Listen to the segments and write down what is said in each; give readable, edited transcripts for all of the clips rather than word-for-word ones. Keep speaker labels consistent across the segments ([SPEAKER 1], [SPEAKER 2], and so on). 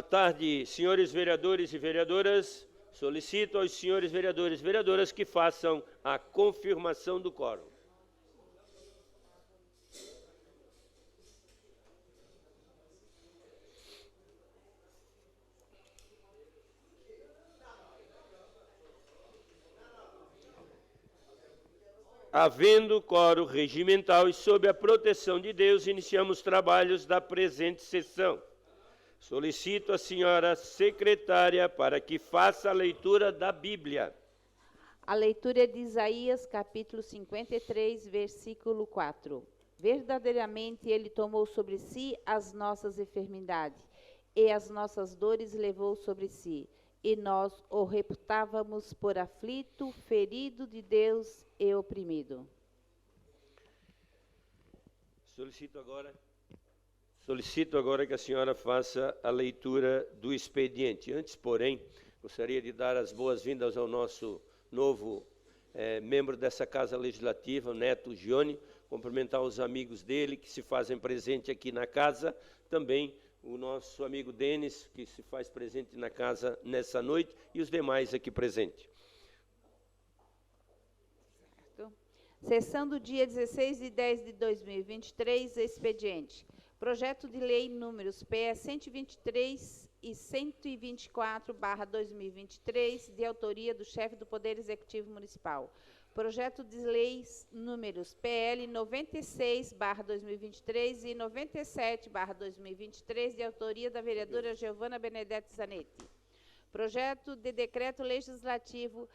[SPEAKER 1] Boa tarde, senhores vereadores e vereadoras. Solicito aos senhores vereadores e vereadoras que façam a confirmação do quórum. Havendo quórum regimental e sob a proteção de Deus, iniciamos os trabalhos da presente sessão. Solicito a senhora secretária para que faça a leitura da Bíblia.
[SPEAKER 2] A leitura é de Isaías, capítulo 53, versículo 4. Verdadeiramente ele tomou sobre si as nossas enfermidades, e as nossas dores levou sobre si. E nós o reputávamos por aflito, ferido de Deus e oprimido.
[SPEAKER 1] Solicito agora que a senhora faça a leitura do expediente. Antes, porém, gostaria de dar as boas-vindas ao nosso novo membro dessa Casa Legislativa, o Neto Gione, cumprimentar os amigos dele que se fazem presente aqui na casa, também o nosso amigo Denis, que se faz presente na casa nessa noite, e os demais aqui presentes.
[SPEAKER 2] Sessão do dia 16/10/2023, expediente. Projeto de lei números PE 123 e 124/2023, de autoria do chefe do Poder Executivo Municipal. Projeto de leis números PL 96/2023 e 97/2023, de autoria da vereadora Giovana Benedetti Zanetti. Projeto de decreto legislativo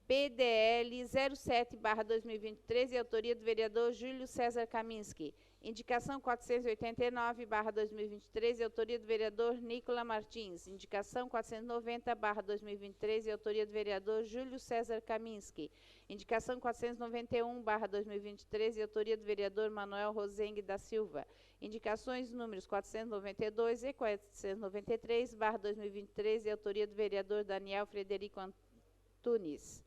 [SPEAKER 2] PDL 07/2023, de autoria do vereador Júlio César Kaminski. Indicação 489/2023, de autoria do vereador Nicola Martins. Indicação 490/2023, de autoria do vereador Júlio César Kaminski. Indicação 491/2023, de autoria do vereador Manuel Rosengue da Silva. Indicações números 492 e 493/2023, de autoria do vereador Daniel Frederico Antunes.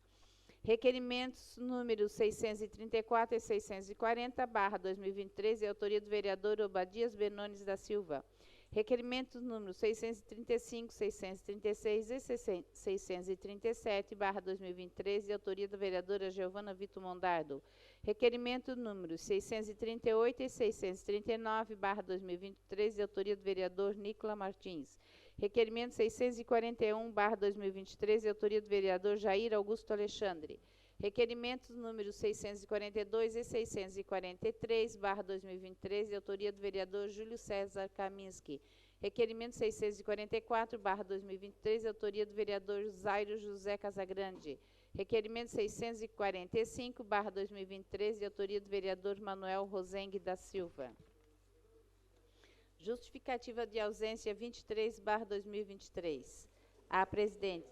[SPEAKER 2] Requerimentos números 634 e 640/2023, de autoria do vereador Obadias Benones da Silva. Requerimentos números 635, 636 e 637/2023, de autoria da vereadora Giovana Vitor Mondardo. Requerimento números 638 e 639/2023, de autoria do vereador Nicola Martins. Requerimento 641/2023, de autoria do vereador Jair Augusto Alexandre. Requerimentos números 642 e 643/2023, de autoria do vereador Júlio César Kaminski. Requerimento 644/2023, de autoria do vereador Zairo José Casagrande. Requerimento 645/2023, de autoria do vereador Manuel Rosengue da Silva. Justificativa de ausência 23/2023. A presidente.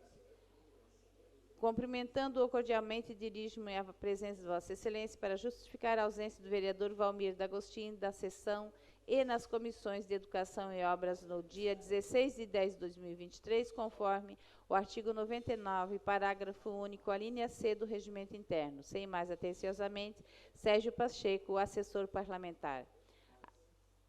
[SPEAKER 2] Cumprimentando-o cordialmente, dirijo-me à presença de Vossa Excelência para justificar a ausência do vereador Valmir D'Agostino da sessão e nas comissões de Educação e Obras no dia 16/10/2023, conforme o artigo 99, parágrafo único, a linha C do Regimento Interno. Sem mais atenciosamente, Sérgio Pacheco, assessor parlamentar.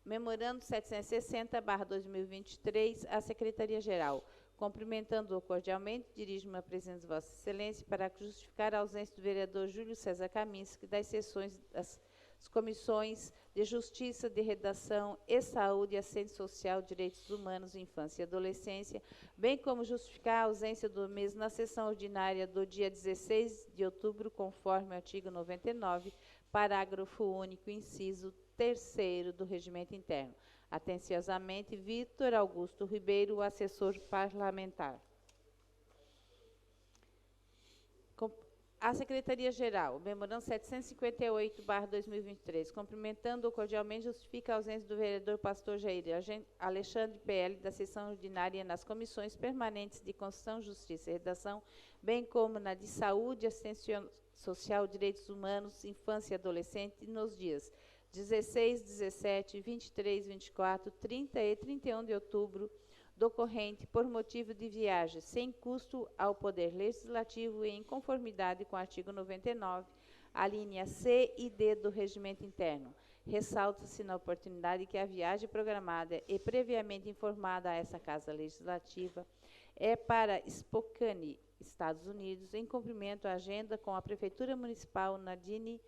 [SPEAKER 2] Memorando 760/2023, à Secretaria-Geral. Cumprimentando-o cordialmente, dirijo-me à presença de Vossa Excelência para justificar a ausência do vereador Júlio César Kaminski das sessões das comissões de Justiça, de Redação e Saúde, Assistência Social, Direitos Humanos, Infância e Adolescência, bem como justificar a ausência do mesmo na sessão ordinária do dia 16 de outubro, conforme o artigo 99, parágrafo único, inciso 3º do Regimento Interno. Atenciosamente, Vitor Augusto Ribeiro, assessor parlamentar. A Secretaria-Geral, memorando 758/2023, cumprimentando cordialmente, justifica a ausência do vereador Pastor Jair Alexandre PL da sessão ordinária nas comissões permanentes de Constituição, Justiça e Redação, bem como na de Saúde, Assistência Social, Direitos Humanos, Infância e Adolescente, nos dias 16, 17, 23, 24, 30 e 31 de outubro, decorrente por motivo de viagem sem custo ao Poder Legislativo e em conformidade com o artigo 99, a linha C e D do Regimento Interno. Ressalta-se na oportunidade que a viagem programada e previamente informada a essa Casa Legislativa é para Spokane, Estados Unidos, em cumprimento à agenda com a Prefeitura Municipal Nadine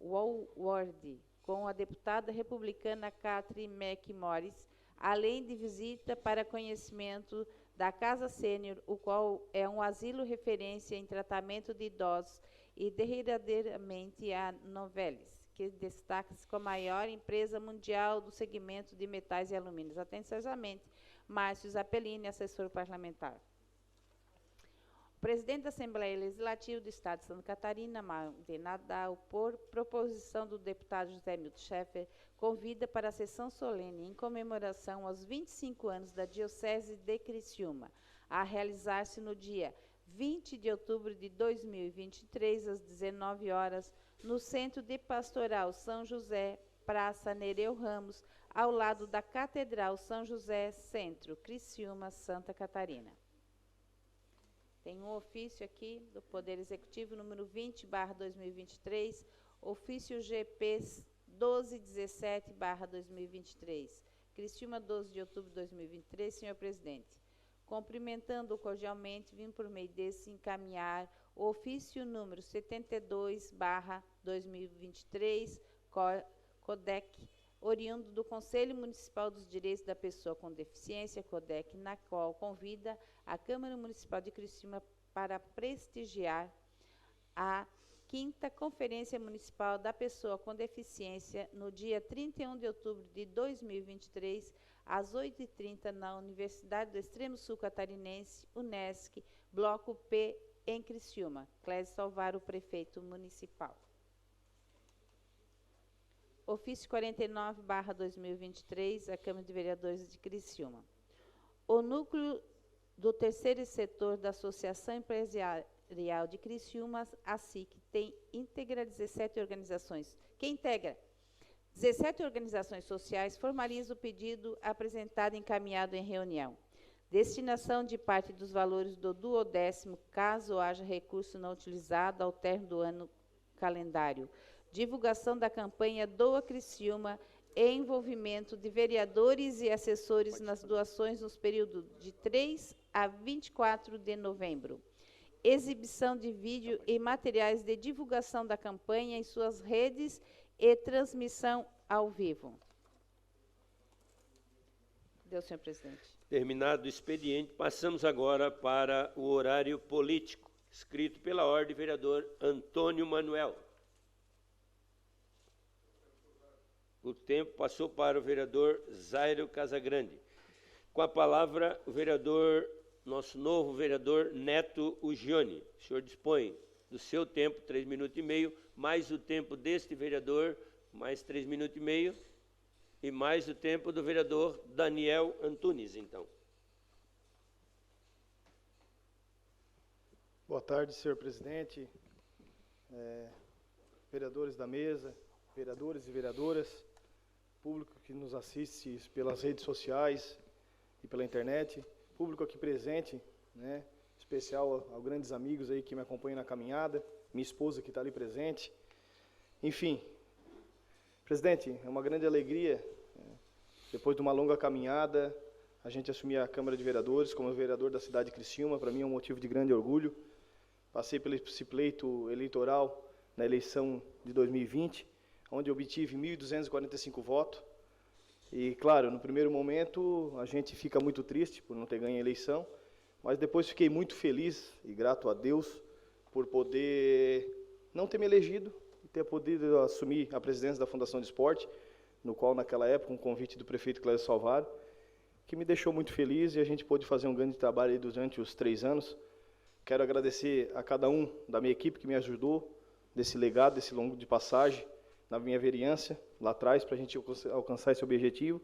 [SPEAKER 2] Walward, com a deputada republicana Catherine McMorris, além de visita para conhecimento da Casa Sênior, o qual é um asilo referência em tratamento de idosos e derradeiramente a Novelis, que destaca-se como a maior empresa mundial do segmento de metais e alumínios. Atenciosamente, Márcio Zappellini, assessor parlamentar. O presidente da Assembleia Legislativa do Estado de Santa Catarina, Mauro Nadal, por proposição do deputado José Milton Schaeffer, convida para a sessão solene em comemoração aos 25 anos da Diocese de Criciúma, a realizar-se no dia 20 de outubro de 2023, às 19 horas, no Centro de Pastoral São José, Praça Nereu Ramos, ao lado da Catedral São José, Centro, Criciúma, Santa Catarina. Tem um ofício aqui do Poder Executivo, número 20/2023, ofício GP 1217/2023. Criciúma, 12 de outubro de 2023, senhor presidente. Cumprimentando cordialmente, vim por meio desse encaminhar o ofício número 72/2023, CODEC, oriundo do Conselho Municipal dos Direitos da Pessoa com Deficiência, CODEC, na qual convida a Câmara Municipal de Criciúma para prestigiar a 5ª Conferência Municipal da Pessoa com Deficiência no dia 31 de outubro de 2023, às 8h30, na Universidade do Extremo Sul Catarinense, UNESC, Bloco P, em Criciúma. Clésio Salvaro, prefeito municipal. Ofício 49/2023, a Câmara de Vereadores de Criciúma. O núcleo do terceiro setor da Associação Empresarial de Criciúma, a SIC, tem íntegra 17 organizações. Quem integra? 17 organizações sociais formalizam o pedido apresentado e encaminhado em reunião. Destinação de parte dos valores do 12º, caso haja recurso não utilizado ao término do ano calendário. Divulgação da campanha Doa Criciúma e envolvimento de vereadores e assessores nas doações nos períodos de 3 a 24 de novembro. Exibição de vídeo e materiais de divulgação da campanha em suas redes e transmissão ao vivo. Deus, senhor presidente.
[SPEAKER 1] Terminado o expediente, passamos agora para o horário político, escrito pela ordem, vereador Antônio Manuel. O tempo passou para o vereador Zairo Casagrande. Com a palavra, o vereador, nosso novo vereador Neto Ugione. O senhor dispõe do seu tempo, 3 minutos e meio, mais o tempo deste vereador, mais 3 minutos e meio, e mais o tempo do vereador Daniel Antunes, então.
[SPEAKER 3] Boa tarde, senhor presidente, vereadores da mesa, vereadores e vereadoras, público que nos assiste pelas redes sociais e pela internet, público aqui presente, né, especial aos grandes amigos aí que me acompanham na caminhada, minha esposa que está ali presente. Enfim, presidente, é uma grande alegria, depois de uma longa caminhada, a gente assumir a Câmara de Vereadores como vereador da cidade de Criciúma. Para mim é um motivo de grande orgulho. Passei pelo esse pleito eleitoral na eleição de 2020, onde obtive 1.245 votos. E, claro, no primeiro momento a gente fica muito triste por não ter ganho a eleição, mas depois fiquei muito feliz e grato a Deus por poder não ter me elegido e ter podido assumir a presidência da Fundação de Esporte, no qual, naquela época, um convite do prefeito Clésio Salvaro, que me deixou muito feliz, e a gente pôde fazer um grande trabalho aí durante os 3 anos. Quero agradecer a cada um da minha equipe que me ajudou desse legado, desse longo de passagem, na minha vereança, lá atrás, para a gente alcançar esse objetivo.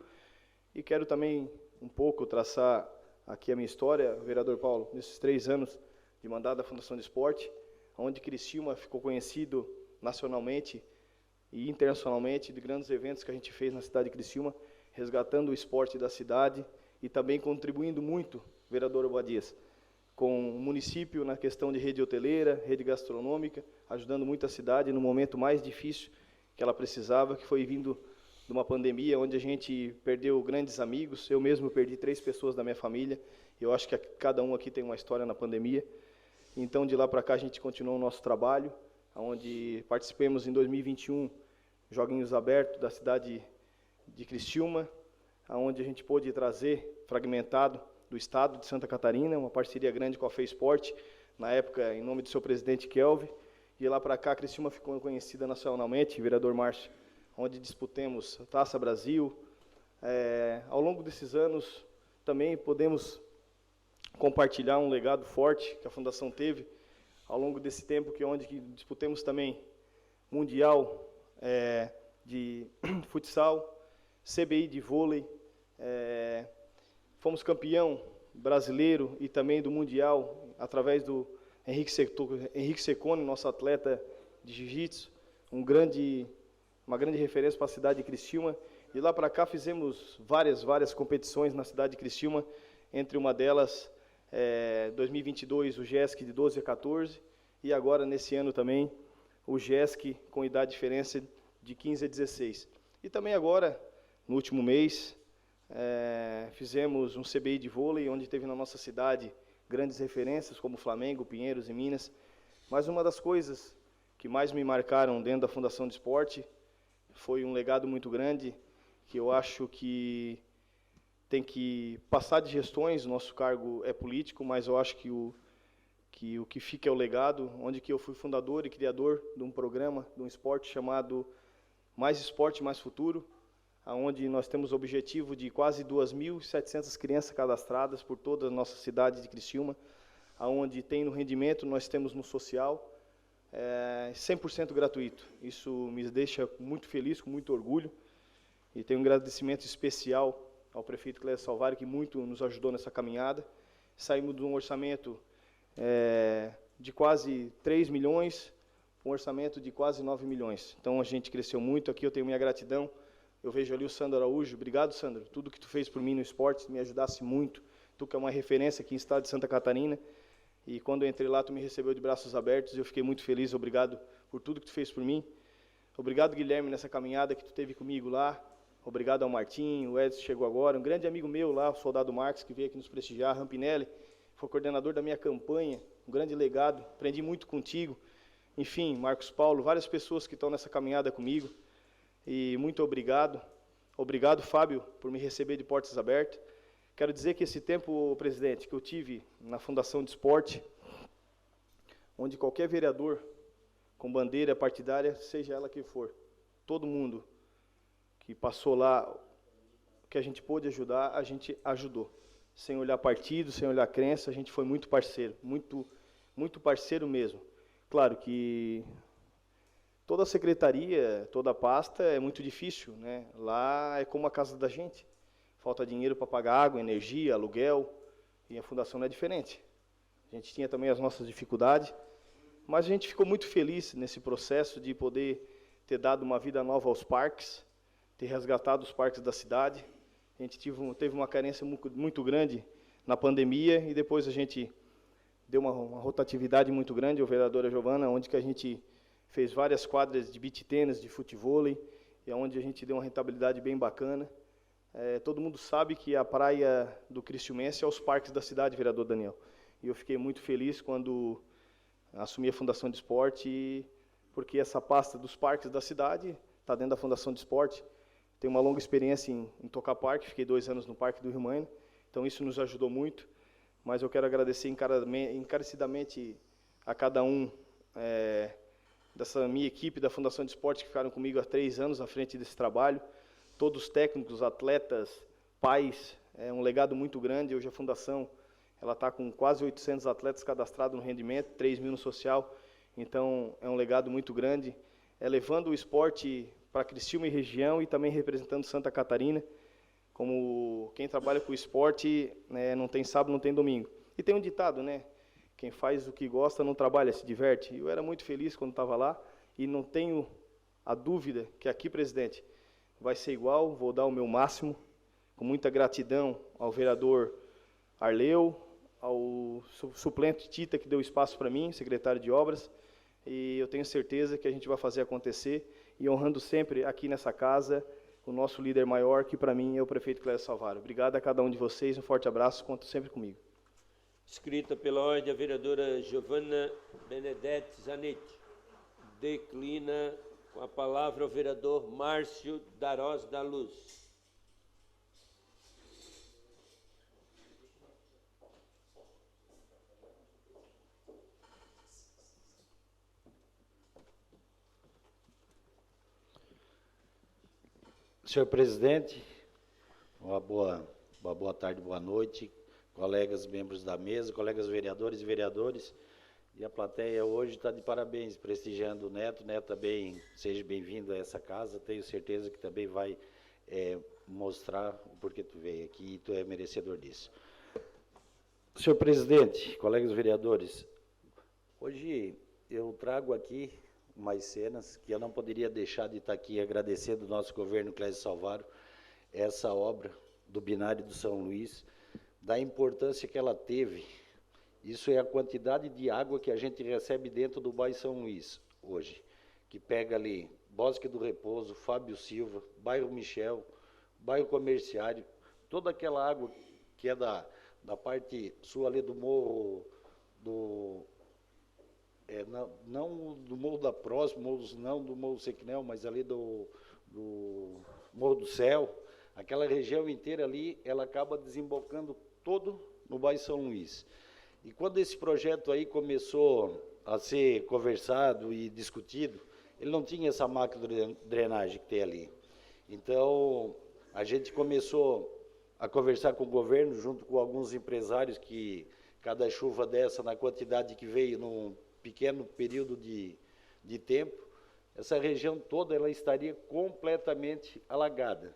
[SPEAKER 3] E quero também um pouco traçar aqui a minha história, vereador Paulo, nesses 3 anos de mandato da Fundação de Esporte, onde Criciúma ficou conhecido nacionalmente e internacionalmente de grandes eventos que a gente fez na cidade de Criciúma, resgatando o esporte da cidade e também contribuindo muito, vereador Obadias, com o município na questão de rede hoteleira, rede gastronômica, ajudando muito a cidade no momento mais difícil que ela precisava, que foi vindo de uma pandemia onde a gente perdeu grandes amigos. Eu mesmo perdi 3 pessoas da minha família. Eu acho que cada um aqui tem uma história na pandemia. Então, de lá para cá, a gente continuou o nosso trabalho, onde participamos em 2021, Joguinhos Abertos da cidade de Criciúma, onde a gente pôde trazer, fragmentado, do estado de Santa Catarina, uma parceria grande com a FEISport, na época, em nome do seu presidente Kelvin. De lá para cá, Criciúma ficou conhecida nacionalmente, vereador Márcio, onde disputamos a Taça Brasil. Ao longo desses anos, também podemos compartilhar um legado forte que a Fundação teve, ao longo desse tempo, onde disputamos também Mundial de Futsal, CBI de vôlei, fomos campeão brasileiro e também do Mundial, através do Henrique Secone, nosso atleta de jiu-jitsu, uma grande referência para a cidade de Criciúma. De lá para cá fizemos várias competições na cidade de Criciúma, entre uma delas, 2022, o GESC de 12 a 14, e agora, nesse ano também, o GESC com idade de diferença de 15 a 16. E também agora, no último mês, fizemos um CBI de vôlei, onde teve na nossa cidade grandes referências, como Flamengo, Pinheiros e Minas. Mas uma das coisas que mais me marcaram dentro da Fundação de Esporte foi um legado muito grande, que eu acho que tem que passar de gestões. O nosso cargo é político, mas eu acho que o que fica é o legado, onde que eu fui fundador e criador de um programa, de um esporte chamado Mais Esporte, Mais Futuro, onde nós temos o objetivo de quase 2.700 crianças cadastradas por toda a nossa cidade de Criciúma, onde tem no rendimento, nós temos no social, 100% gratuito. Isso me deixa muito feliz, com muito orgulho, e tenho um agradecimento especial ao prefeito Clécio Salvário, que muito nos ajudou nessa caminhada. Saímos de um orçamento de quase 3 milhões, um orçamento de quase 9 milhões. Então, a gente cresceu muito. Aqui eu tenho minha gratidão. Eu vejo ali o Sandro Araújo. Obrigado, Sandro. Tudo que tu fez por mim no esporte me ajudasse muito. Tu que é uma referência aqui no estado de Santa Catarina. E quando eu entrei lá, tu me recebeu de braços abertos. Eu fiquei muito feliz. Obrigado por tudo que tu fez por mim. Obrigado, Guilherme, nessa caminhada que tu teve comigo lá. Obrigado ao Martim, o Edson chegou agora. Um grande amigo meu lá, o Soldado Marques, que veio aqui nos prestigiar. Rampinelli, foi coordenador da minha campanha. Um grande legado. Aprendi muito contigo. Enfim, Marcos Paulo, várias pessoas que estão nessa caminhada comigo. E muito obrigado. Obrigado, Fábio, por me receber de portas abertas. Quero dizer que esse tempo, presidente, que eu tive na Fundação de Esporte, onde qualquer vereador com bandeira partidária, seja ela quem for, todo mundo que passou lá, que a gente pôde ajudar, a gente ajudou. Sem olhar partido, sem olhar crença, a gente foi muito parceiro, muito parceiro mesmo. Claro que toda a secretaria, toda a pasta é muito difícil, né? Lá é como a casa da gente. Falta dinheiro para pagar água, energia, aluguel, e a Fundação não é diferente. A gente tinha também as nossas dificuldades, mas a gente ficou muito feliz nesse processo de poder ter dado uma vida nova aos parques, ter resgatado os parques da cidade. A gente teve uma carência muito grande na pandemia, e depois a gente deu uma rotatividade muito grande, a vereadora Giovana, onde que a gente fez várias quadras de beach tênis, de futevôlei, e onde a gente deu uma rentabilidade bem bacana. Todo mundo sabe que a praia do Criciumense é os parques da cidade, vereador Daniel. E eu fiquei muito feliz quando assumi a Fundação de Esporte, porque essa pasta dos parques da cidade está dentro da Fundação de Esporte. Tenho uma longa experiência em tocar parque, fiquei 2 anos no Parque do Rio Maina, então isso nos ajudou muito. Mas eu quero agradecer encarecidamente a cada um dessa minha equipe da Fundação de Esporte, que ficaram comigo há 3 anos à frente desse trabalho. Todos os técnicos, atletas, pais, é um legado muito grande. Hoje a Fundação está com quase 800 atletas cadastrados no rendimento, 3 mil no social, então é um legado muito grande. Levando o esporte para Criciúma e região, e também representando Santa Catarina, como quem trabalha com o esporte, não tem sábado, não tem domingo. E tem um ditado, né? Quem faz o que gosta não trabalha, se diverte. Eu era muito feliz quando estava lá, e não tenho a dúvida que aqui, presidente, vai ser igual. Vou dar o meu máximo, com muita gratidão ao vereador Arleu, ao suplente Tita, que deu espaço para mim, secretário de obras, e eu tenho certeza que a gente vai fazer acontecer, e honrando sempre aqui nessa casa o nosso líder maior, que para mim é o prefeito Clésio Salvaro. Obrigado a cada um de vocês, um forte abraço, conto sempre comigo.
[SPEAKER 1] Escrita pela ordem, a vereadora Giovana Benedetti Zanetti. Declina com a palavra o vereador Márcio Darós da Luz.
[SPEAKER 4] Senhor presidente, uma boa tarde, boa noite, colegas membros da mesa, colegas vereadores e vereadores. E a plateia hoje está de parabéns, prestigiando o Neto. Neto também, seja bem-vindo a essa casa. Tenho certeza que também vai mostrar o porquê tu veio aqui e tu é merecedor disso. Senhor presidente, colegas vereadores, hoje eu trago aqui umas cenas que eu não poderia deixar de estar aqui agradecendo o nosso governo Clésio Salvaro, essa obra do binário do São Luís, da importância que ela teve. Isso é a quantidade de água que a gente recebe dentro do bairro São Luís hoje, que pega ali Bosque do Repouso, Fábio Silva, bairro Michel, bairro Comerciário, toda aquela água que é da parte sul ali do morro não do Morro da Próxima, não do Morro Sequinel, mas ali do Morro do Céu, aquela região inteira ali, ela acaba desembocando todo no bairro São Luís. E quando esse projeto aí começou a ser conversado e discutido, ele não tinha essa máquina de drenagem que tem ali. Então, a gente começou a conversar com o governo, junto com alguns empresários, que cada chuva dessa, na quantidade que veio num pequeno período de tempo, essa região toda ela estaria completamente alagada.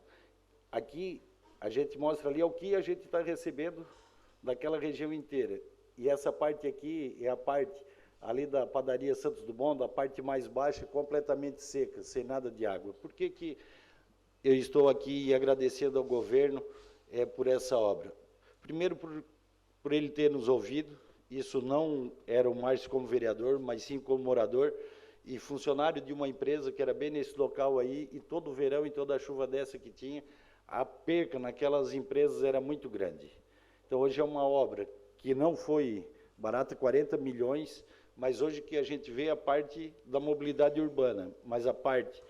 [SPEAKER 4] Aqui, a gente mostra ali o que a gente está recebendo daquela região inteira. E essa parte aqui é a parte ali da padaria Santos Dumont, da parte mais baixa, completamente seca, sem nada de água. Por que que eu estou aqui agradecendo ao governo por essa obra? Primeiro, por ele ter nos ouvido. Isso não era o Márcio como vereador, mas sim como morador e funcionário de uma empresa que era bem nesse local aí, e todo verão e toda a chuva dessa que tinha, a perca naquelas empresas era muito grande. Então, hoje é uma obra que não foi barata, 40 milhões, mas hoje que a gente vê a parte da mobilidade urbana, mas a parte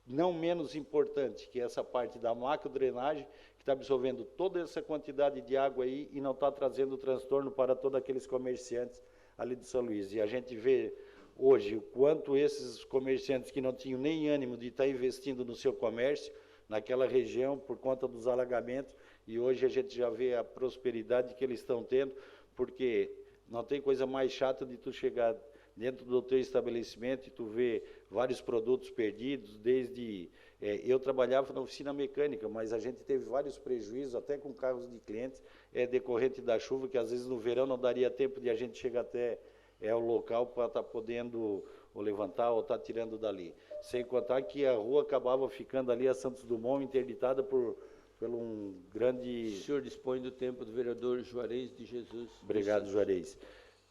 [SPEAKER 4] não menos importante, que é essa parte da macrodrenagem, que está absorvendo toda essa quantidade de água aí e não está trazendo transtorno para todos aqueles comerciantes ali de São Luís. E a gente vê hoje o quanto esses comerciantes que não tinham nem ânimo de estar investindo no seu comércio, naquela região, por conta dos alagamentos, e hoje a gente já vê a prosperidade que eles estão tendo, porque não tem coisa mais chata de tu chegar dentro do teu estabelecimento e tu vê vários produtos perdidos, desde... eu trabalhava na oficina mecânica, mas a gente teve vários prejuízos, até com carros de clientes, decorrente da chuva, que às vezes no verão não daria tempo de a gente chegar até o local para estar podendo ou levantar ou estar tirando dali. Sem contar que a rua acabava ficando ali, a Santos Dumont, interditada por um grande...
[SPEAKER 1] O senhor dispõe do tempo do vereador Juarez de Jesus.
[SPEAKER 4] Obrigado, Juarez.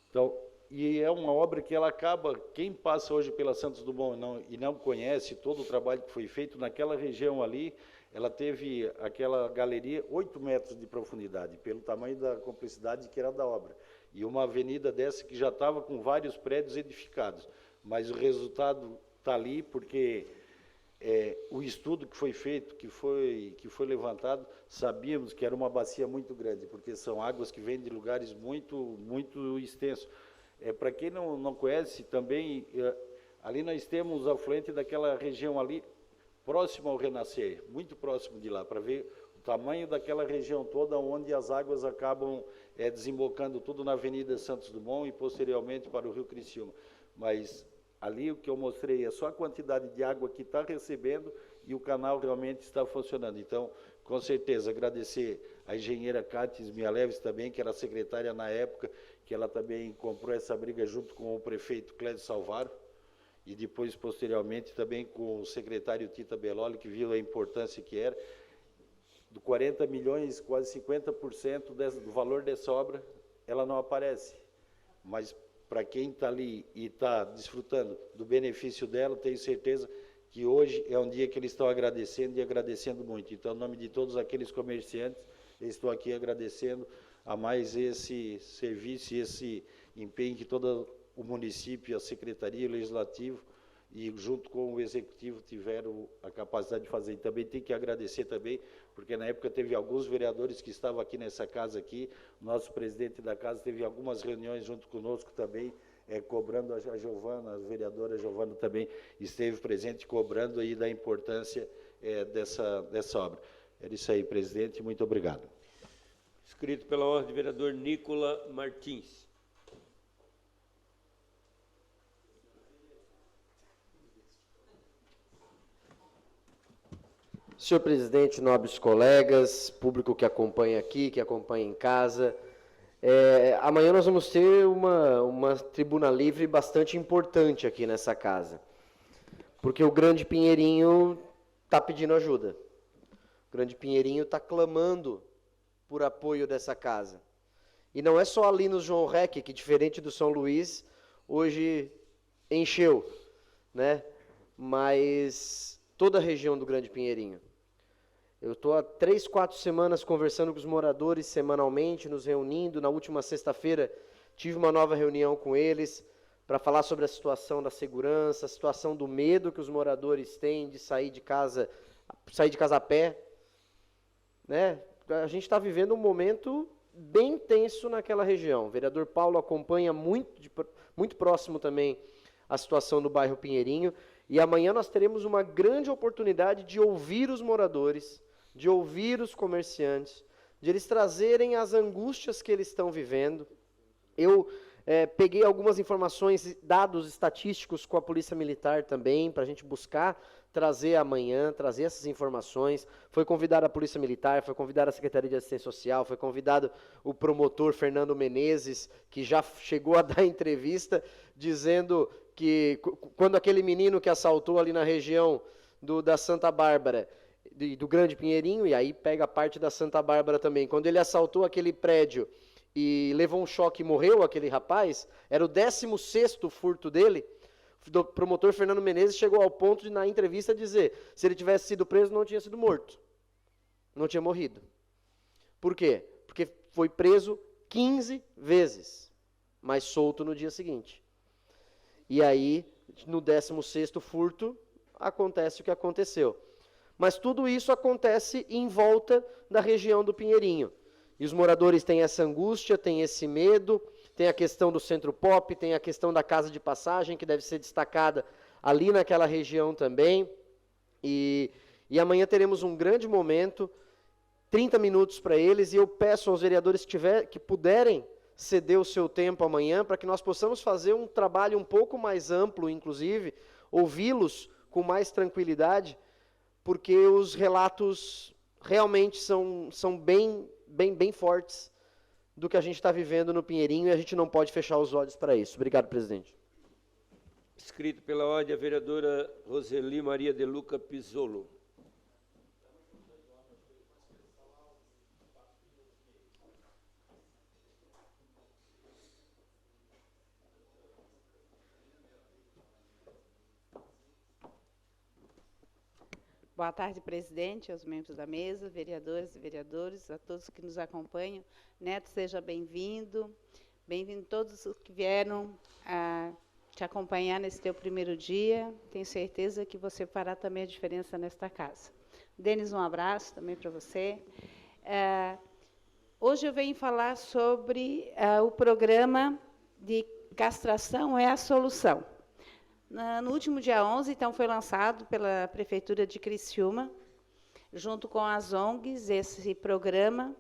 [SPEAKER 4] Então, e é uma obra que ela acaba, quem passa hoje pela Santos Dumont e não conhece todo o trabalho que foi feito naquela região ali, ela teve aquela galeria 8 metros de profundidade, pelo tamanho da complexidade que era da obra. E uma avenida dessa que já estava com vários prédios edificados. Mas o resultado está ali porque o estudo que foi feito, que foi levantado, sabíamos que era uma bacia muito grande, porque são águas que vêm de lugares muito, muito extensos. Para quem não conhece, também, ali nós temos o afluente daquela região ali, próximo ao Renascer, muito próximo de lá, para ver o tamanho daquela região toda, onde as águas acabam desembocando tudo na Avenida Santos Dumont e posteriormente para o Rio Criciúma. Mas ali o que eu mostrei é só a quantidade de água que está recebendo e o canal realmente está funcionando. Então, com certeza, agradecer a engenheira Cátia Mialeves também, que era secretária na época, que ela também comprou essa briga junto com o prefeito Clésio Salvaro, e depois, posteriormente, também com o secretário Tita Belloli, que viu a importância que era. Do 40 milhões, quase 50% do valor dessa obra, ela não aparece. Mas, para quem está ali e está desfrutando do benefício dela, tenho certeza que hoje é um dia que eles estão agradecendo e agradecendo muito. Então, em nome de todos aqueles comerciantes, eu estou aqui agradecendo a mais esse serviço e esse empenho que todo o município, a Secretaria Legislativa e junto com o Executivo tiveram a capacidade de fazer. E também tem que agradecer também, porque na época teve alguns vereadores que estavam aqui nessa casa aqui, o nosso presidente da casa teve algumas reuniões junto conosco também, cobrando a Giovana, a vereadora Giovana também esteve presente, cobrando aí da importância dessa obra. Era isso aí, presidente, muito obrigado.
[SPEAKER 1] Inscrito pela ordem, vereador Nicola Martins.
[SPEAKER 5] Senhor presidente, nobres colegas, público que acompanha aqui, que acompanha em casa, amanhã nós vamos ter uma tribuna livre bastante importante aqui nessa casa, porque o Grande Pinheirinho está pedindo ajuda. O Grande Pinheirinho está clamando por apoio dessa casa. E não é só ali no João Rec, que diferente do São Luís, hoje encheu, né? Mas toda a região do Grande Pinheirinho. Eu estou há 3, 4 semanas conversando com os moradores semanalmente, nos reunindo. Na última sexta-feira tive uma nova reunião com eles para falar sobre a situação da segurança, a situação do medo que os moradores têm de sair de casa a pé, né? A gente está vivendo um momento bem tenso naquela região. O vereador Paulo acompanha muito próximo também a situação do bairro Pinheirinho. E amanhã nós teremos uma grande oportunidade de ouvir os moradores, de ouvir os comerciantes, de eles trazerem as angústias que eles estão vivendo. Eu peguei algumas informações, dados estatísticos com a Polícia Militar também, para a gente buscar trazer amanhã, trazer essas informações. Foi convidada a Polícia Militar, foi convidada a Secretaria de Assistência Social, foi convidado o promotor Fernando Menezes, que já chegou a dar entrevista, dizendo que quando aquele menino que assaltou ali na região da Santa Bárbara, do Grande Pinheirinho, e aí pega a parte da Santa Bárbara também, quando ele assaltou aquele prédio e levou um choque e morreu aquele rapaz, era o 16º furto dele, o promotor Fernando Menezes chegou ao ponto de, na entrevista, dizer, se ele tivesse sido preso, não tinha sido morto, não tinha morrido. Por quê? Porque foi preso 15 vezes, mas solto no dia seguinte. E aí, no 16º furto, acontece o que aconteceu. Mas tudo isso acontece em volta da região do Pinheirinho. E os moradores têm essa angústia, têm esse medo, tem a questão do Centro Pop, tem a questão da casa de passagem, que deve ser destacada ali naquela região também. E amanhã teremos um grande momento, 30 minutos para eles, e eu peço aos vereadores que puderem ceder o seu tempo amanhã, para que nós possamos fazer um trabalho um pouco mais amplo, inclusive, ouvi-los com mais tranquilidade, porque os relatos realmente são bem fortes do que a gente está vivendo no Pinheirinho, e a gente não pode fechar os olhos para isso. Obrigado, presidente.
[SPEAKER 1] Inscrito pela ordem, a vereadora Roseli Maria de Luca Pisolo.
[SPEAKER 2] Boa tarde, presidente, aos membros da mesa, vereadoras e vereadores, a todos que nos acompanham. Neto, seja bem-vindo. Bem-vindo todos os que vieram a te acompanhar nesse teu primeiro dia. Tenho certeza que você fará também a diferença nesta casa. Denis, um abraço também para você. Hoje eu venho falar sobre o programa de castração é a solução. No último dia 11, então, foi lançado pela Prefeitura de Criciúma, junto com as ONGs, esse programa.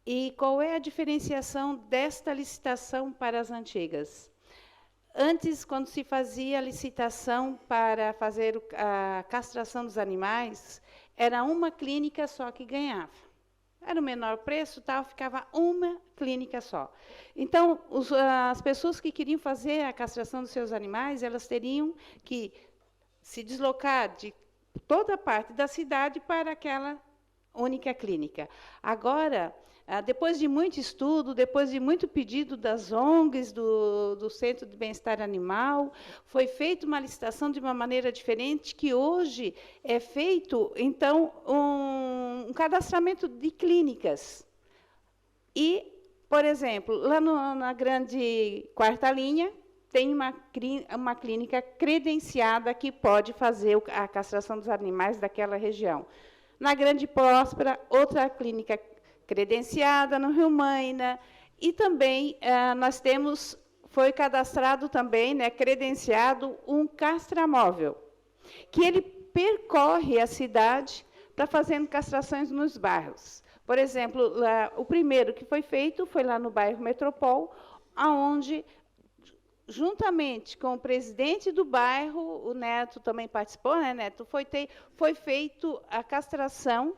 [SPEAKER 2] E qual é a diferenciação desta licitação para as antigas? Antes, quando se fazia a licitação para fazer a castração dos animais, era uma clínica só que ganhava. Era o menor preço, tal, ficava uma clínica só. Então, as pessoas que queriam fazer a castração dos seus animais, elas teriam que se deslocar de toda a parte da cidade para aquela única clínica. Agora, depois de muito estudo, depois de muito pedido das ONGs, do Centro de Bem-Estar Animal, foi feita uma licitação de uma maneira diferente, que hoje é feito, então, um cadastramento de clínicas. E, por exemplo, lá na grande quarta linha, tem uma clínica credenciada que pode fazer a castração dos animais daquela região. Na Grande Próspera, outra clínica credenciada, no Rio Maina, e também foi cadastrado também, né, credenciado, um castramóvel, que ele percorre a cidade para fazendo castrações nos bairros. Por exemplo, o primeiro que foi feito foi lá no bairro Metropol, onde, juntamente com o presidente do bairro, o Neto também participou, né, Neto? Foi feito a castração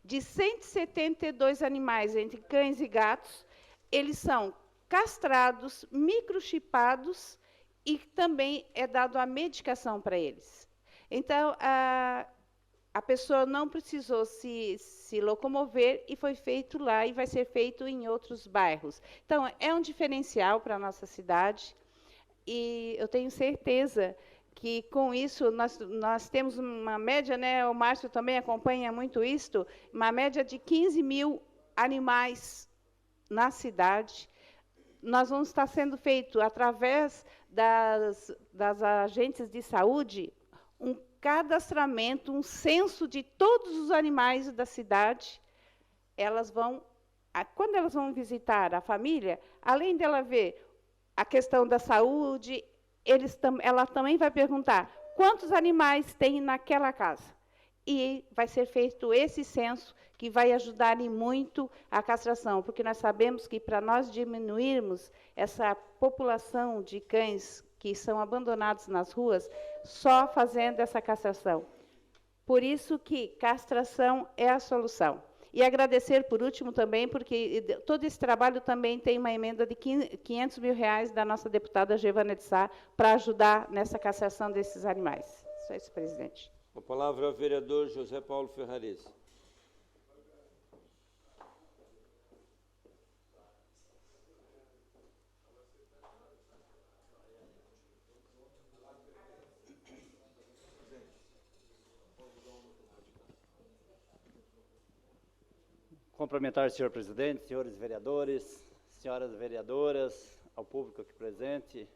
[SPEAKER 2] de 172 animais, entre cães e gatos. Eles são castrados, microchipados, e também é dado a medicação para eles. Então, a pessoa não precisou se locomover, e foi feito lá, e vai ser feito em outros bairros. Então, é um diferencial para a nossa cidade, e eu tenho certeza que, com isso, nós temos uma média, né, o Márcio também acompanha muito isto, uma média de 15 mil animais na cidade. Nós vamos estar sendo feito, através das agentes de saúde, um cadastramento, um censo de todos os animais da cidade. Quando elas vão visitar a família, além dela ver a questão da saúde, ela também vai perguntar quantos animais tem naquela casa. E vai ser feito esse censo, que vai ajudar muito a castração, porque nós sabemos que, para nós diminuirmos essa população de cães que são abandonados nas ruas, só fazendo essa castração. Por isso que castração é a solução. E agradecer, por último, também, porque todo esse trabalho também tem uma emenda de R$500 mil da nossa deputada Giovana de Sá, para ajudar nessa castração desses animais. Só isso, presidente.
[SPEAKER 1] Com a palavra, o vereador José Paulo Ferrarese.
[SPEAKER 6] Cumprimentar o senhor presidente, senhores vereadores, senhoras vereadoras, ao público aqui presente.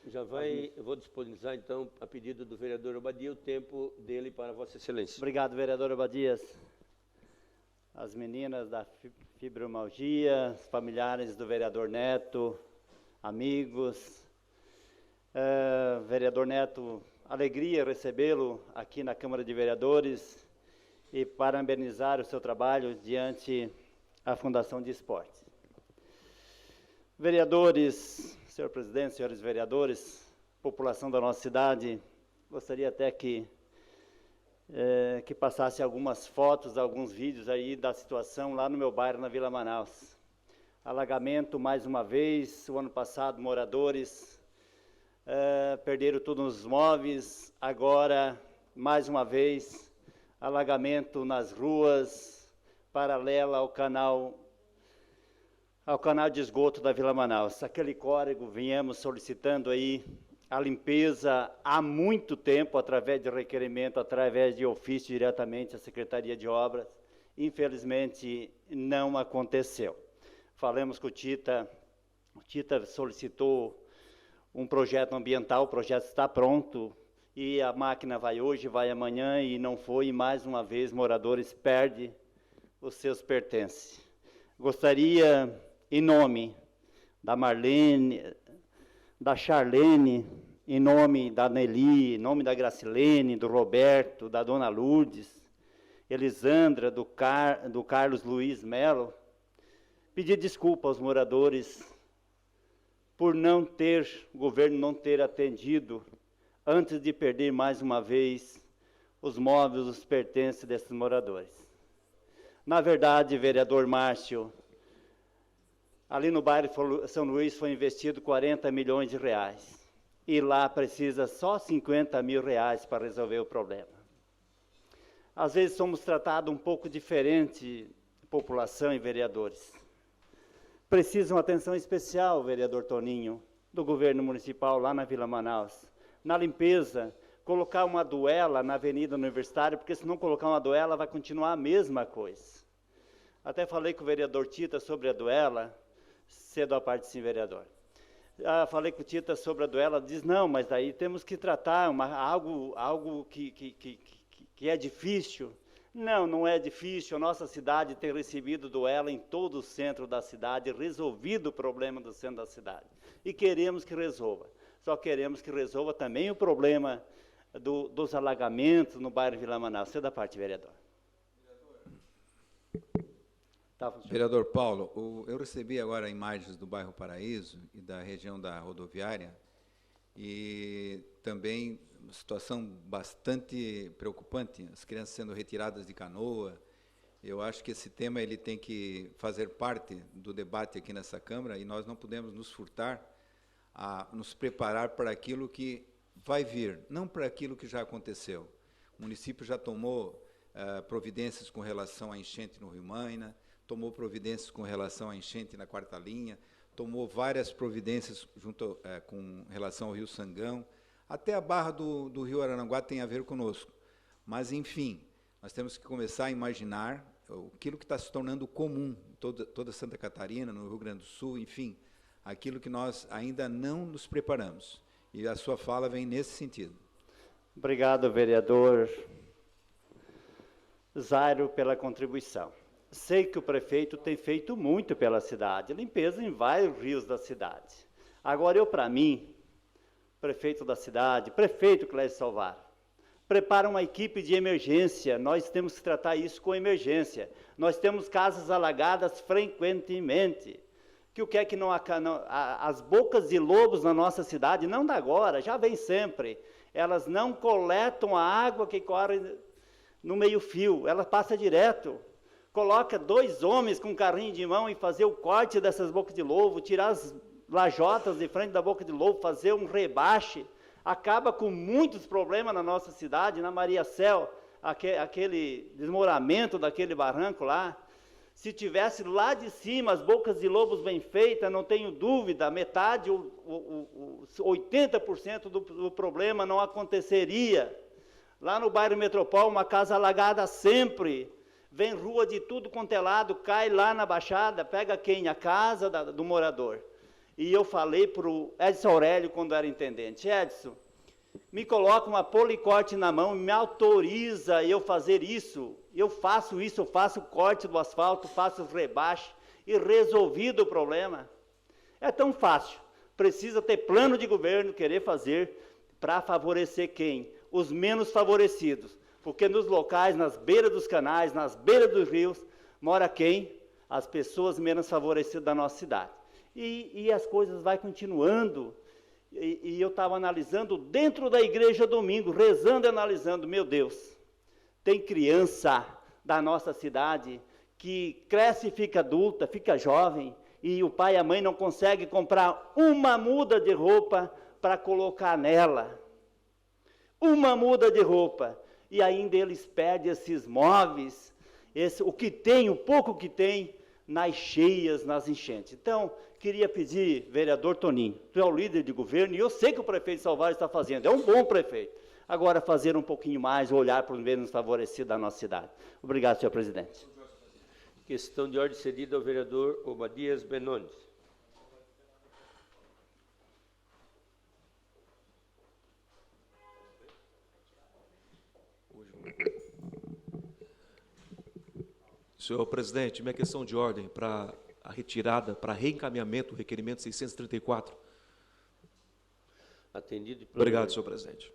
[SPEAKER 1] Eu vou disponibilizar, então, a pedido do vereador Obadia, o tempo dele para Vossa Excelência.
[SPEAKER 6] Obrigado, vereador Obadias. As meninas da fibromialgia, os familiares do vereador Neto, amigos. Vereador Neto, alegria recebê-lo aqui na Câmara de Vereadores e parabenizar o seu trabalho diante a Fundação de Esportes. Vereadores, senhor presidente, senhores vereadores, população da nossa cidade, gostaria até que passasse algumas fotos, alguns vídeos aí da situação lá no meu bairro, na Vila Manaus. Alagamento, mais uma vez, o ano passado, moradores perderam todos os móveis, agora, mais uma vez, alagamento nas ruas, paralela ao canal de esgoto da Vila Manaus. Aquele córrego, viemos solicitando aí a limpeza há muito tempo, através de requerimento, através de ofício diretamente à Secretaria de Obras. Infelizmente, não aconteceu. Falamos com o Tita solicitou um projeto ambiental, o projeto está pronto, e a máquina vai hoje, vai amanhã, e não foi, e mais uma vez moradores perdem os seus pertences. Gostaria, em nome da Marlene, da Charlene, em nome da Nelly, em nome da Gracilene, do Roberto, da Dona Lourdes, Elisandra, do Carlos Luiz Melo, pedir desculpa aos moradores por o governo não ter atendido, antes de perder mais uma vez os móveis, os pertences desses moradores. Na verdade, vereador Márcio, ali no bairro São Luís foi investido 40 milhões de reais. E lá precisa só 50 mil reais para resolver o problema. às vezes somos tratados um pouco diferente, população e vereadores. Precisam atenção especial, vereador Toninho, do governo municipal lá na Vila Manaus. Na limpeza, colocar uma duela na Avenida Universitária, porque se não colocar uma duela vai continuar a mesma coisa. Até falei com o vereador Tita sobre a duela, cedo à parte sim, vereador. Falei com o Tita sobre a duela, diz, não, mas daí temos que tratar algo que é difícil. Não, não é difícil, a nossa cidade tem recebido duela em todo o centro da cidade, resolvido o problema do centro da cidade. E queremos que resolva. Só queremos que resolva também o problema dos alagamentos no bairro Vila Manaus. Cedo à parte, vereador.
[SPEAKER 7] Vereador Paulo, eu recebi agora imagens do bairro Paraíso e da região da rodoviária e também uma situação bastante preocupante, as crianças sendo retiradas de canoa. Eu acho que esse tema ele tem que fazer parte do debate aqui nessa Câmara e nós não podemos nos furtar a nos preparar para aquilo que vai vir, não para aquilo que já aconteceu. O município já tomou providências com relação à enchente no Rio Maina, tomou providências com relação à enchente na Quarta Linha, tomou várias providências com relação ao Rio Sangão, até a barra do Rio Araranguá tem a ver conosco. Mas, enfim, nós temos que começar a imaginar aquilo que está se tornando comum em toda Santa Catarina, no Rio Grande do Sul, enfim, aquilo que nós ainda não nos preparamos. E a sua fala vem nesse sentido.
[SPEAKER 6] Obrigado, vereador Zairo, pela contribuição. Sei que o prefeito tem feito muito pela cidade, limpeza em vários rios da cidade. Agora, para mim, prefeito da cidade, prefeito Clécio Salvar, prepara uma equipe de emergência, nós temos que tratar isso com emergência. Nós temos casas alagadas frequentemente. Que o que é que as bocas de lobos na nossa cidade, não da agora, já vem sempre, elas não coletam a água que corre no meio-fio, ela passa direto. Coloca 2 homens com um carrinho de mão e fazer o corte dessas bocas de lobo, tirar as lajotas de frente da boca de lobo, fazer um rebaixo, acaba com muitos problemas na nossa cidade, na Maria Céu, aquele desmoramento daquele barranco lá. Se tivesse lá de cima as bocas de lobos bem feitas, não tenho dúvida, metade, 80% do problema não aconteceria. Lá no bairro Metropol, uma casa alagada sempre, vem rua de tudo quanto é lado, cai lá na Baixada, pega quem? A casa do morador. E eu falei para o Edson Aurélio, quando era intendente, Edson, me coloca uma policorte na mão, me autoriza eu fazer isso, eu faço o corte do asfalto, faço os rebaixes e resolvido o problema. É tão fácil, precisa ter plano de governo, querer fazer para favorecer quem? Os menos favorecidos. Porque nos locais, nas beiras dos canais, nas beiras dos rios, mora quem? As pessoas menos favorecidas da nossa cidade. E as coisas vão continuando. E eu estava analisando dentro da igreja domingo, rezando e analisando, meu Deus, tem criança da nossa cidade que cresce e fica adulta, fica jovem, e o pai e a mãe não conseguem comprar uma muda de roupa para colocar nela. Uma muda de roupa. E ainda eles perdem esses móveis, o pouco que tem, nas cheias, nas enchentes. Então, queria pedir, vereador Toninho, tu é o líder de governo, e eu sei que o prefeito Salvar está fazendo, é um bom prefeito. Agora, fazer um pouquinho mais, olhar para os menos favorecidos da nossa cidade. Obrigado, senhor presidente.
[SPEAKER 1] Questão de ordem cedida ao vereador Obadias Benones.
[SPEAKER 8] Senhor presidente, minha questão de ordem para a retirada, para reencaminhamento do requerimento 634.
[SPEAKER 1] Atendido.
[SPEAKER 8] Obrigado, senhor presidente.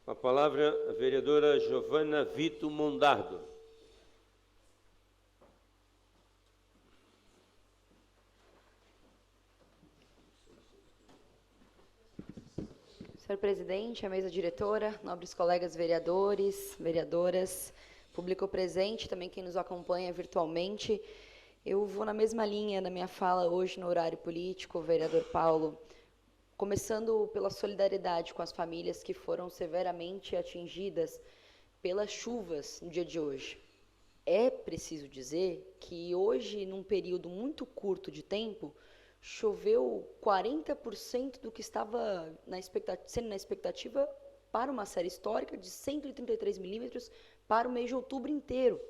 [SPEAKER 1] Com a palavra, a vereadora Giovana Vito Mondardo.
[SPEAKER 9] Senhor presidente, a mesa diretora, nobres colegas vereadores, vereadoras, público presente, também quem nos acompanha virtualmente, eu vou na mesma linha da minha fala hoje no horário político, vereador Paulo, começando pela solidariedade com as famílias que foram severamente atingidas pelas chuvas no dia de hoje. É preciso dizer que hoje, num período muito curto de tempo, choveu 40% do que estava sendo na expectativa para uma série histórica de 133 milímetros para o mês de outubro inteiro.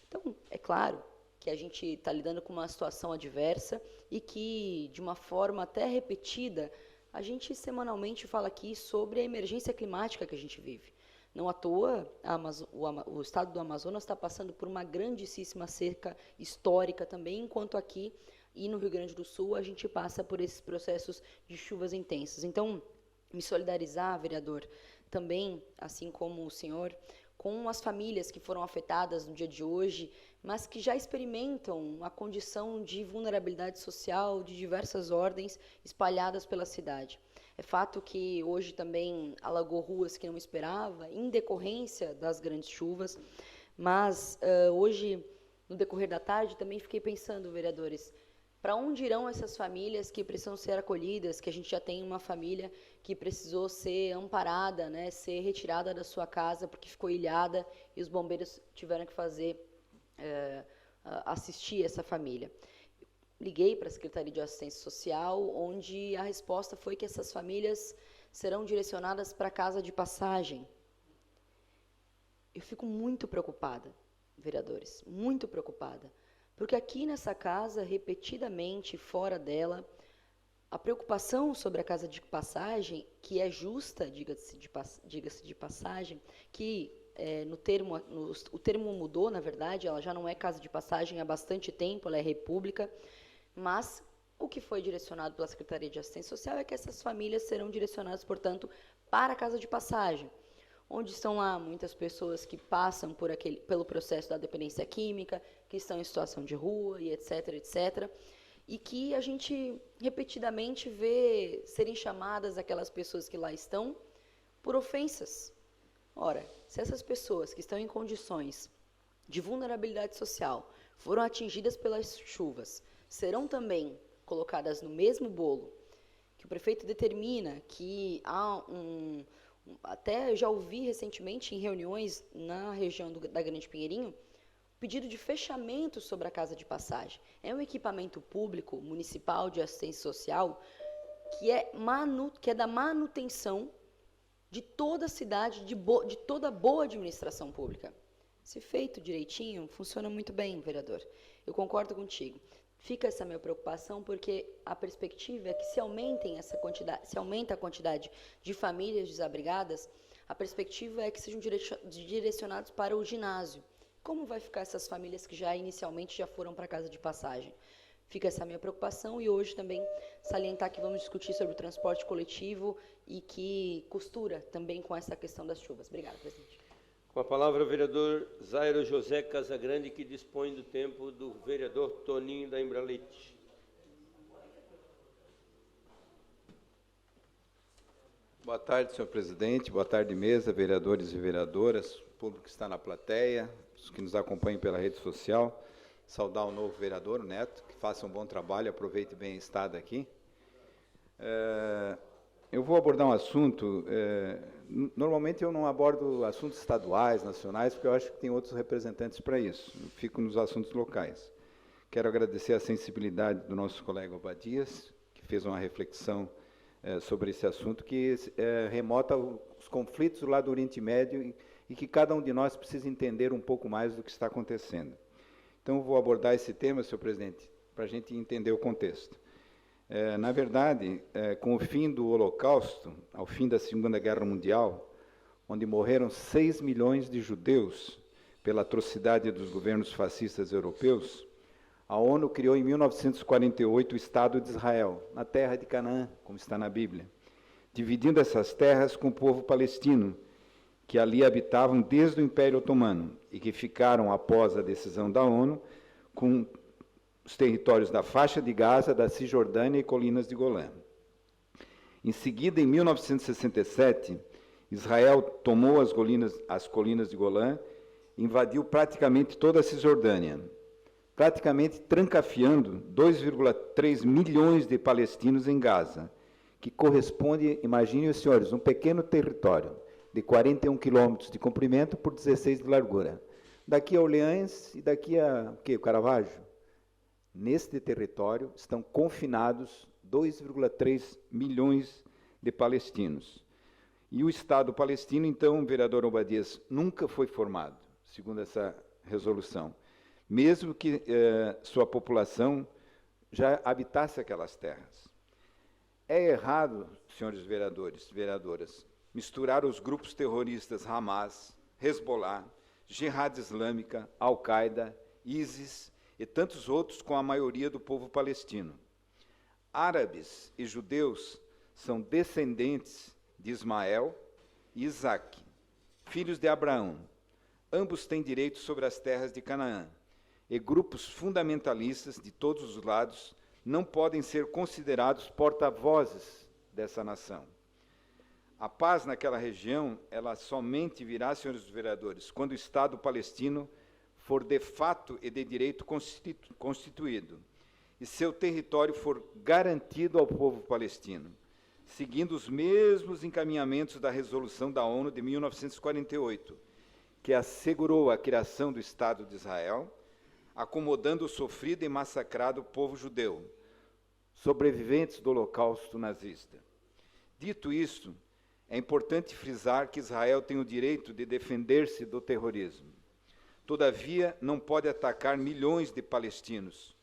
[SPEAKER 9] Então, é claro que a gente está lidando com uma situação adversa e que, de uma forma até repetida, a gente semanalmente fala aqui sobre a emergência climática que a gente vive. Não à toa, o estado do Amazonas está passando por uma grandíssima seca histórica também, enquanto aqui e no Rio Grande do Sul a gente passa por esses processos de chuvas intensas. Então, me solidarizar, vereador, também, assim como o senhor, com as famílias que foram afetadas no dia de hoje, mas que já experimentam a condição de vulnerabilidade social de diversas ordens espalhadas pela cidade. É fato que hoje também alagou ruas que não esperava, em decorrência das grandes chuvas, mas hoje, no decorrer da tarde, também fiquei pensando, vereadores, para onde irão essas famílias que precisam ser acolhidas, que a gente já tem uma família que precisou ser amparada, né, ser retirada da sua casa porque ficou ilhada e os bombeiros tiveram que assistir essa família. Liguei para a Secretaria de Assistência Social, onde a resposta foi que essas famílias serão direcionadas para a casa de passagem. Eu fico muito preocupada, vereadores, muito preocupada, porque aqui nessa casa, repetidamente, fora dela, a preocupação sobre a casa de passagem, que é justa, diga-se de passagem, que o termo mudou, na verdade, ela já não é casa de passagem há bastante tempo, ela é república, mas o que foi direcionado pela Secretaria de Assistência Social é que essas famílias serão direcionadas, portanto, para a casa de passagem, onde estão lá muitas pessoas que passam pelo processo da dependência química, que estão em situação de rua, e etc., etc., e que a gente repetidamente vê serem chamadas aquelas pessoas que lá estão por ofensas. Ora, se essas pessoas que estão em condições de vulnerabilidade social foram atingidas pelas chuvas, serão também colocadas no mesmo bolo, que o prefeito determina que há até já ouvi recentemente em reuniões na região da Grande Pinheirinho, pedido de fechamento sobre a casa de passagem. É um equipamento público, municipal de assistência social, que é da manutenção de toda a cidade, de toda boa administração pública. Se feito direitinho, funciona muito bem, vereador. Eu concordo contigo. Fica essa minha preocupação, porque a perspectiva é que se aumenta a quantidade de famílias desabrigadas, a perspectiva é que sejam direcionados para o ginásio. Como vai ficar essas famílias que inicialmente já foram para a casa de passagem? Fica essa minha preocupação e hoje também salientar que vamos discutir sobre o transporte coletivo e que costura também com essa questão das chuvas. Obrigada, presidente.
[SPEAKER 1] Com a palavra o vereador Zairo José Casagrande, que dispõe do tempo do vereador Toninho da Embralete.
[SPEAKER 7] Boa tarde, senhor presidente. Boa tarde, mesa, vereadores e vereadoras, público que está na plateia, os que nos acompanham pela rede social. Saudar o novo vereador, o Neto, que faça um bom trabalho, aproveite bem a estada aqui. Eu vou abordar um assunto, normalmente eu não abordo assuntos estaduais, nacionais, porque eu acho que tem outros representantes para isso. Eu fico nos assuntos locais. Quero agradecer a sensibilidade do nosso colega Obadias, que fez uma reflexão sobre esse assunto, que remota os conflitos lá do Oriente Médio e que cada um de nós precisa entender um pouco mais do que está acontecendo. Então, eu vou abordar esse tema, senhor presidente, para a gente entender o contexto. Na verdade, com o fim do Holocausto, ao fim da Segunda Guerra Mundial, onde morreram 6 milhões de judeus pela atrocidade dos governos fascistas europeus, a ONU criou em 1948 o Estado de Israel, na terra de Canaã, como está na Bíblia, dividindo essas terras com o povo palestino, que ali habitavam desde o Império Otomano e que ficaram, após a decisão da ONU, com os territórios da faixa de Gaza, da Cisjordânia e colinas de Golã. Em seguida, em 1967, Israel tomou as colinas de Golã, invadiu praticamente toda a Cisjordânia, praticamente trancafiando 2,3 milhões de palestinos em Gaza, que corresponde, imaginem os senhores, um pequeno território,
[SPEAKER 10] de 41 quilômetros de comprimento por 16 de largura. Daqui a Orleans e daqui a Caravaggio. Neste território estão confinados 2,3 milhões de palestinos. E o Estado palestino, então, vereador Obadias, nunca foi formado, segundo essa resolução, mesmo que sua população já habitasse aquelas terras. É errado, senhores vereadores e vereadoras, misturar os grupos terroristas Hamas, Hezbollah, Jihad Islâmica, Al-Qaeda, ISIS e tantos outros com a maioria do povo palestino. Árabes e judeus são descendentes de Ismael e Isaac, filhos de Abraão. Ambos têm direitos sobre as terras de Canaã, e grupos fundamentalistas de todos os lados não podem ser considerados porta-vozes dessa nação. A paz naquela região, ela somente virá, senhores vereadores, quando o Estado palestino for de fato e de direito constituído, e seu território for garantido ao povo palestino, seguindo os mesmos encaminhamentos da resolução da ONU de 1948, que assegurou a criação do Estado de Israel, acomodando o sofrido e massacrado povo judeu, sobreviventes do Holocausto nazista. Dito isto, é importante frisar que Israel tem o direito de defender-se do terrorismo. Todavia, não pode atacar milhões de palestinos,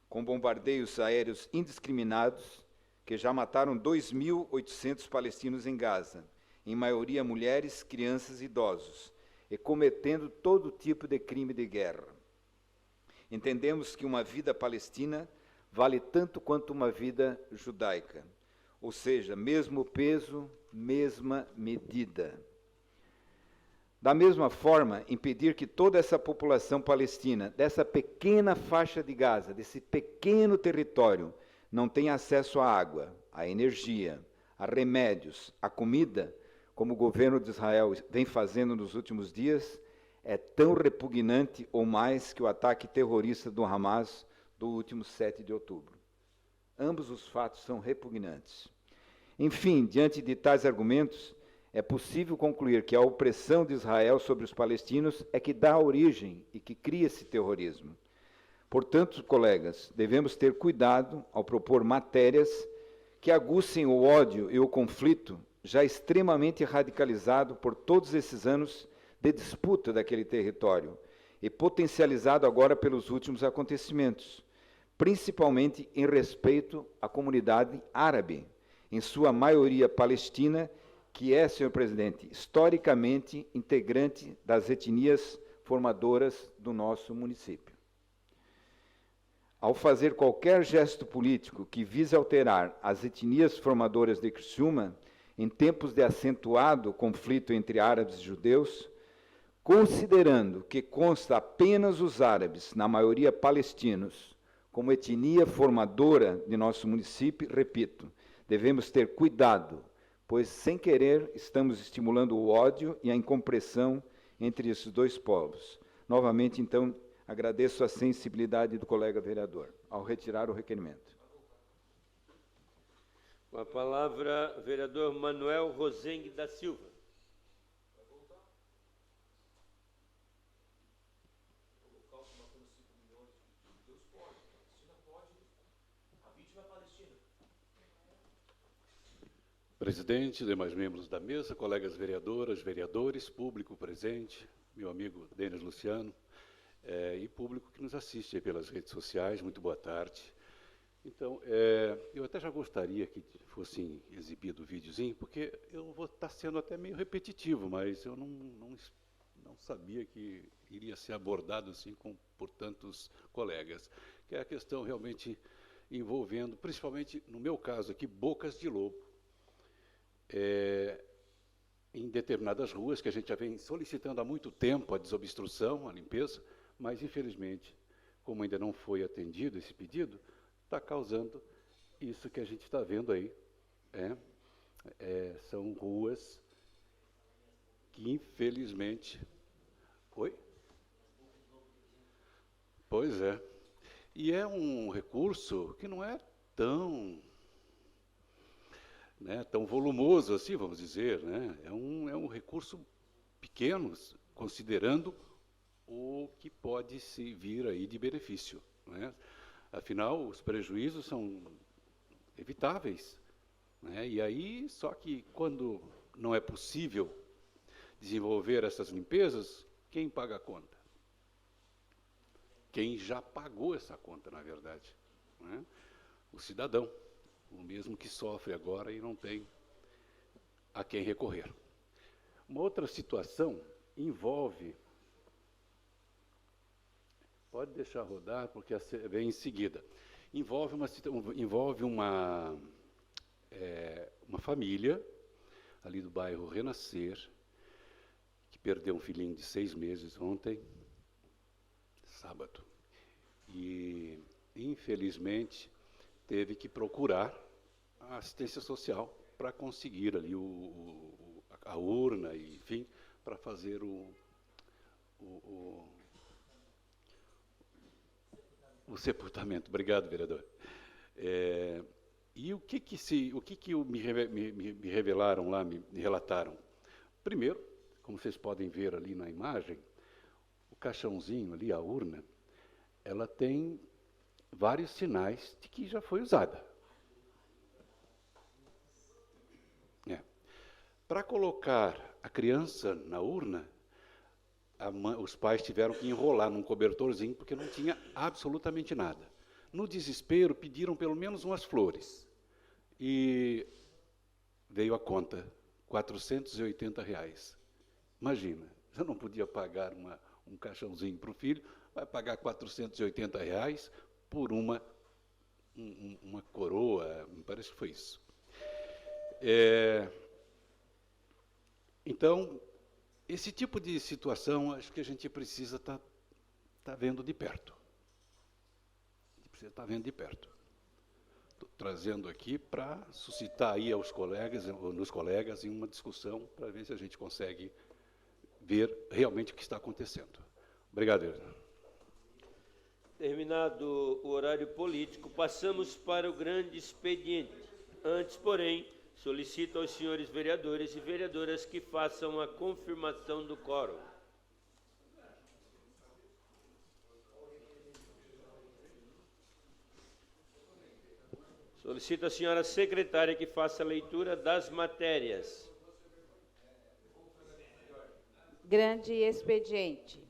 [SPEAKER 10] com bombardeios aéreos indiscriminados, que já mataram 2.800 palestinos em Gaza, em maioria mulheres, crianças e idosos, e cometendo todo tipo de crime de guerra. Entendemos que uma vida palestina vale tanto quanto uma vida judaica, ou seja, mesmo peso, mesma medida. Da mesma forma, impedir que toda essa população palestina, dessa pequena faixa de Gaza, desse pequeno território, não tenha acesso à água, à energia, a remédios, à comida, como o governo de Israel vem fazendo nos últimos dias, é tão repugnante ou mais que o ataque terrorista do Hamas do último 7 de outubro. Ambos os fatos são repugnantes. Enfim, diante de tais argumentos, é possível concluir que a opressão de Israel sobre os palestinos é que dá origem e que cria esse terrorismo. Portanto, colegas, devemos ter cuidado ao propor matérias que aguçem o ódio e o conflito já extremamente radicalizado por todos esses anos de disputa daquele território e potencializado agora pelos últimos acontecimentos, principalmente em respeito à comunidade árabe, em sua maioria palestina, que é, senhor presidente, historicamente integrante das etnias formadoras do nosso município. Ao fazer qualquer gesto político que vise alterar as etnias formadoras de Criciúma, em tempos de acentuado conflito entre árabes e judeus, considerando que consta apenas os árabes, na maioria palestinos, como etnia formadora de nosso município, repito, devemos ter cuidado, pois, sem querer, estamos estimulando o ódio e a incompreensão entre esses dois povos. Novamente, então, agradeço a sensibilidade do colega vereador, ao retirar o requerimento.
[SPEAKER 1] Com a palavra, vereador Manuel Rosengue da Silva.
[SPEAKER 11] Presidente, demais membros da mesa, colegas vereadoras, vereadores, público presente, meu amigo Denis Luciano, e público que nos assiste aí pelas redes sociais, muito boa tarde. Então, eu até já gostaria que fosse exibido o videozinho, porque eu vou estar sendo até meio repetitivo, mas eu não sabia que iria ser abordado assim por tantos colegas, que é a questão realmente envolvendo, principalmente no meu caso aqui, bocas de lobo, em determinadas ruas, que a gente já vem solicitando há muito tempo a desobstrução, a limpeza, mas, infelizmente, como ainda não foi atendido esse pedido, está causando isso que a gente está vendo aí. São ruas que, infelizmente... Oi? Pois é. E é um recurso que não é tão né, tão volumoso assim, vamos dizer, né? É um recurso pequeno, considerando o que pode se vir aí de benefício, né? Afinal, os prejuízos são evitáveis, né? E aí, só que quando não é possível desenvolver essas limpezas, quem paga a conta? Quem já pagou essa conta, na verdade, né? O cidadão, o mesmo que sofre agora e não tem a quem recorrer. Uma outra situação envolve... Pode deixar rodar, porque vem em seguida. Envolve uma família, ali do bairro Renascer, que perdeu um filhinho de 6 meses ontem, sábado. E, infelizmente, teve que procurar a assistência social para conseguir ali a urna, e, enfim, para fazer o sepultamento. Obrigado, vereador. E o que me revelaram lá, me relataram? Primeiro, como vocês podem ver ali na imagem, o caixãozinho ali, a urna, ela tem vários sinais de que já foi usada. Para colocar a criança na urna, os pais tiveram que enrolar num cobertorzinho, porque não tinha absolutamente nada. No desespero, pediram pelo menos umas flores. E veio a conta, R$ 480. Imagina, eu não podia pagar um caixãozinho para o filho, vai pagar R$ 480 por uma coroa, me parece que foi isso. Então, esse tipo de situação, acho que a gente precisa estar vendo de perto. A gente precisa estar vendo de perto. Estou trazendo aqui para suscitar aí nos colegas, em uma discussão, para ver se a gente consegue ver realmente o que está acontecendo. Obrigado, vereador.
[SPEAKER 1] Terminado o horário político, passamos para o grande expediente. Antes, porém, solicito aos senhores vereadores e vereadoras que façam a confirmação do quórum. Solicito à senhora secretária que faça a leitura das matérias.
[SPEAKER 2] Grande expediente.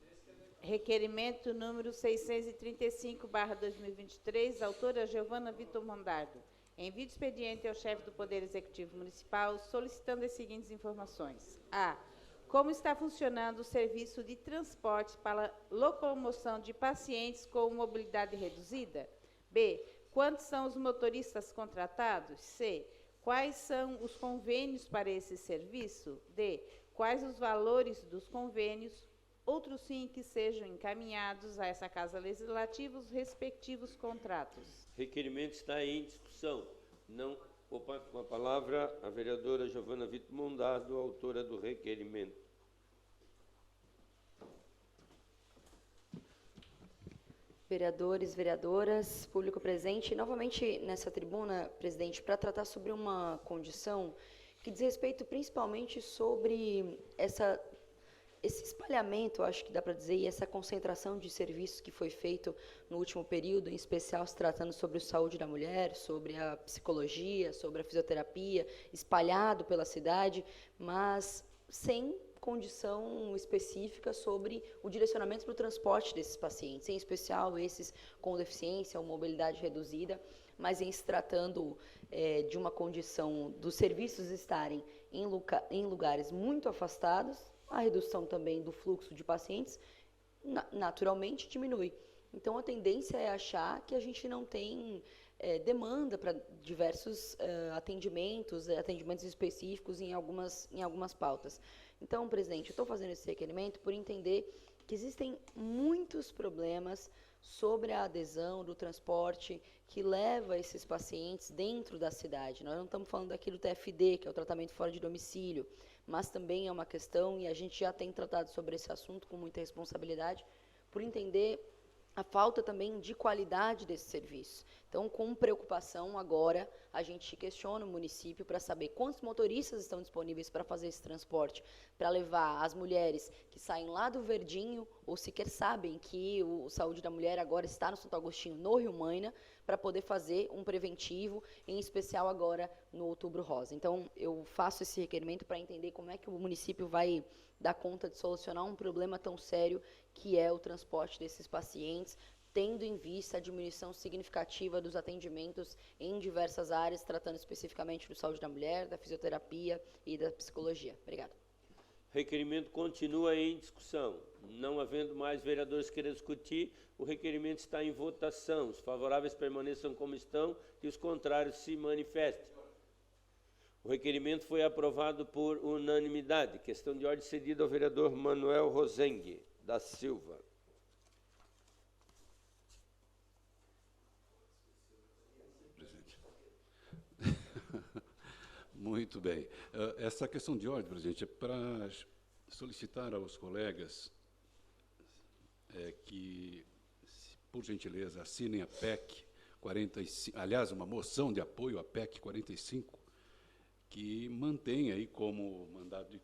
[SPEAKER 2] Requerimento número 635/2023, autora Giovana Vitor Mondardo. Envio de expediente ao chefe do Poder Executivo Municipal, solicitando as seguintes informações. A. Como está funcionando o serviço de transporte para locomoção de pacientes com mobilidade reduzida? B. Quantos são os motoristas contratados? C. Quais são os convênios para esse serviço? D. Quais os valores dos convênios? Outros sim que sejam encaminhados a essa Casa Legislativa os respectivos contratos.
[SPEAKER 1] Requerimento está em discussão. Com a palavra, a vereadora Giovana Vitor Mondardo, autora do requerimento.
[SPEAKER 9] Vereadores, vereadoras, público presente, novamente nessa tribuna, presidente, para tratar sobre uma condição que diz respeito principalmente sobre esse espalhamento, acho que dá para dizer, e essa concentração de serviços que foi feito no último período, em especial se tratando sobre a saúde da mulher, sobre a psicologia, sobre a fisioterapia, espalhado pela cidade, mas sem condição específica sobre o direcionamento para o transporte desses pacientes, em especial esses com deficiência ou mobilidade reduzida, mas em se tratando de uma condição dos serviços estarem em lugares muito afastados, a redução também do fluxo de pacientes naturalmente diminui. Então, a tendência é achar que a gente não tem demanda para diversos atendimentos específicos em algumas pautas. Então, presidente, eu estou fazendo esse requerimento por entender que existem muitos problemas sobre a adesão do transporte que leva esses pacientes dentro da cidade. Nós não estamos falando aqui do TFD, que é o tratamento fora de domicílio, mas também é uma questão, e a gente já tem tratado sobre esse assunto com muita responsabilidade, por entender a falta também de qualidade desse serviço. Então, com preocupação, agora, a gente questiona o município para saber quantos motoristas estão disponíveis para fazer esse transporte, para levar as mulheres que saem lá do Verdinho, ou sequer sabem que o Saúde da Mulher agora está no Santo Agostinho, no Rio Maina, para poder fazer um preventivo, em especial agora no Outubro Rosa. Então, eu faço esse requerimento para entender como é que o município vai dar conta de solucionar um problema tão sério que é o transporte desses pacientes, tendo em vista a diminuição significativa dos atendimentos em diversas áreas, tratando especificamente do saúde da mulher, da fisioterapia e da psicologia. Obrigada.
[SPEAKER 1] Requerimento continua em discussão. Não havendo mais vereadores querendo discutir, o requerimento está em votação. Os favoráveis permaneçam como estão e os contrários se manifestem. O requerimento foi aprovado por unanimidade. Questão de ordem cedida ao vereador Manuel Rosengue da Silva.
[SPEAKER 11] Muito bem. Essa questão de ordem, presidente, é para solicitar aos colegas que, por gentileza, assinem a PEC 45, aliás, uma moção de apoio à PEC 45, que mantém aí como mandado de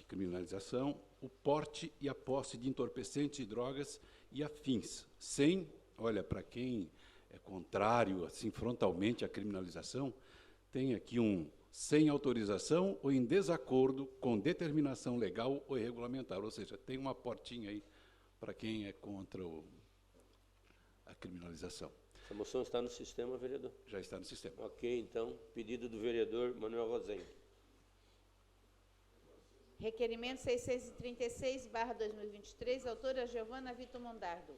[SPEAKER 11] criminalização o porte e a posse de entorpecentes, drogas e afins, sem, olha, para quem é contrário, assim, frontalmente à criminalização, tem aqui sem autorização ou em desacordo com determinação legal ou regulamentar, ou seja, tem uma portinha aí para quem é contra a criminalização.
[SPEAKER 1] Essa moção está no sistema, vereador?
[SPEAKER 11] Já está no sistema.
[SPEAKER 1] Ok, então, pedido do vereador Manuel Rosengue.
[SPEAKER 2] Requerimento 636/2023, autora Giovana Vitor Mondardo.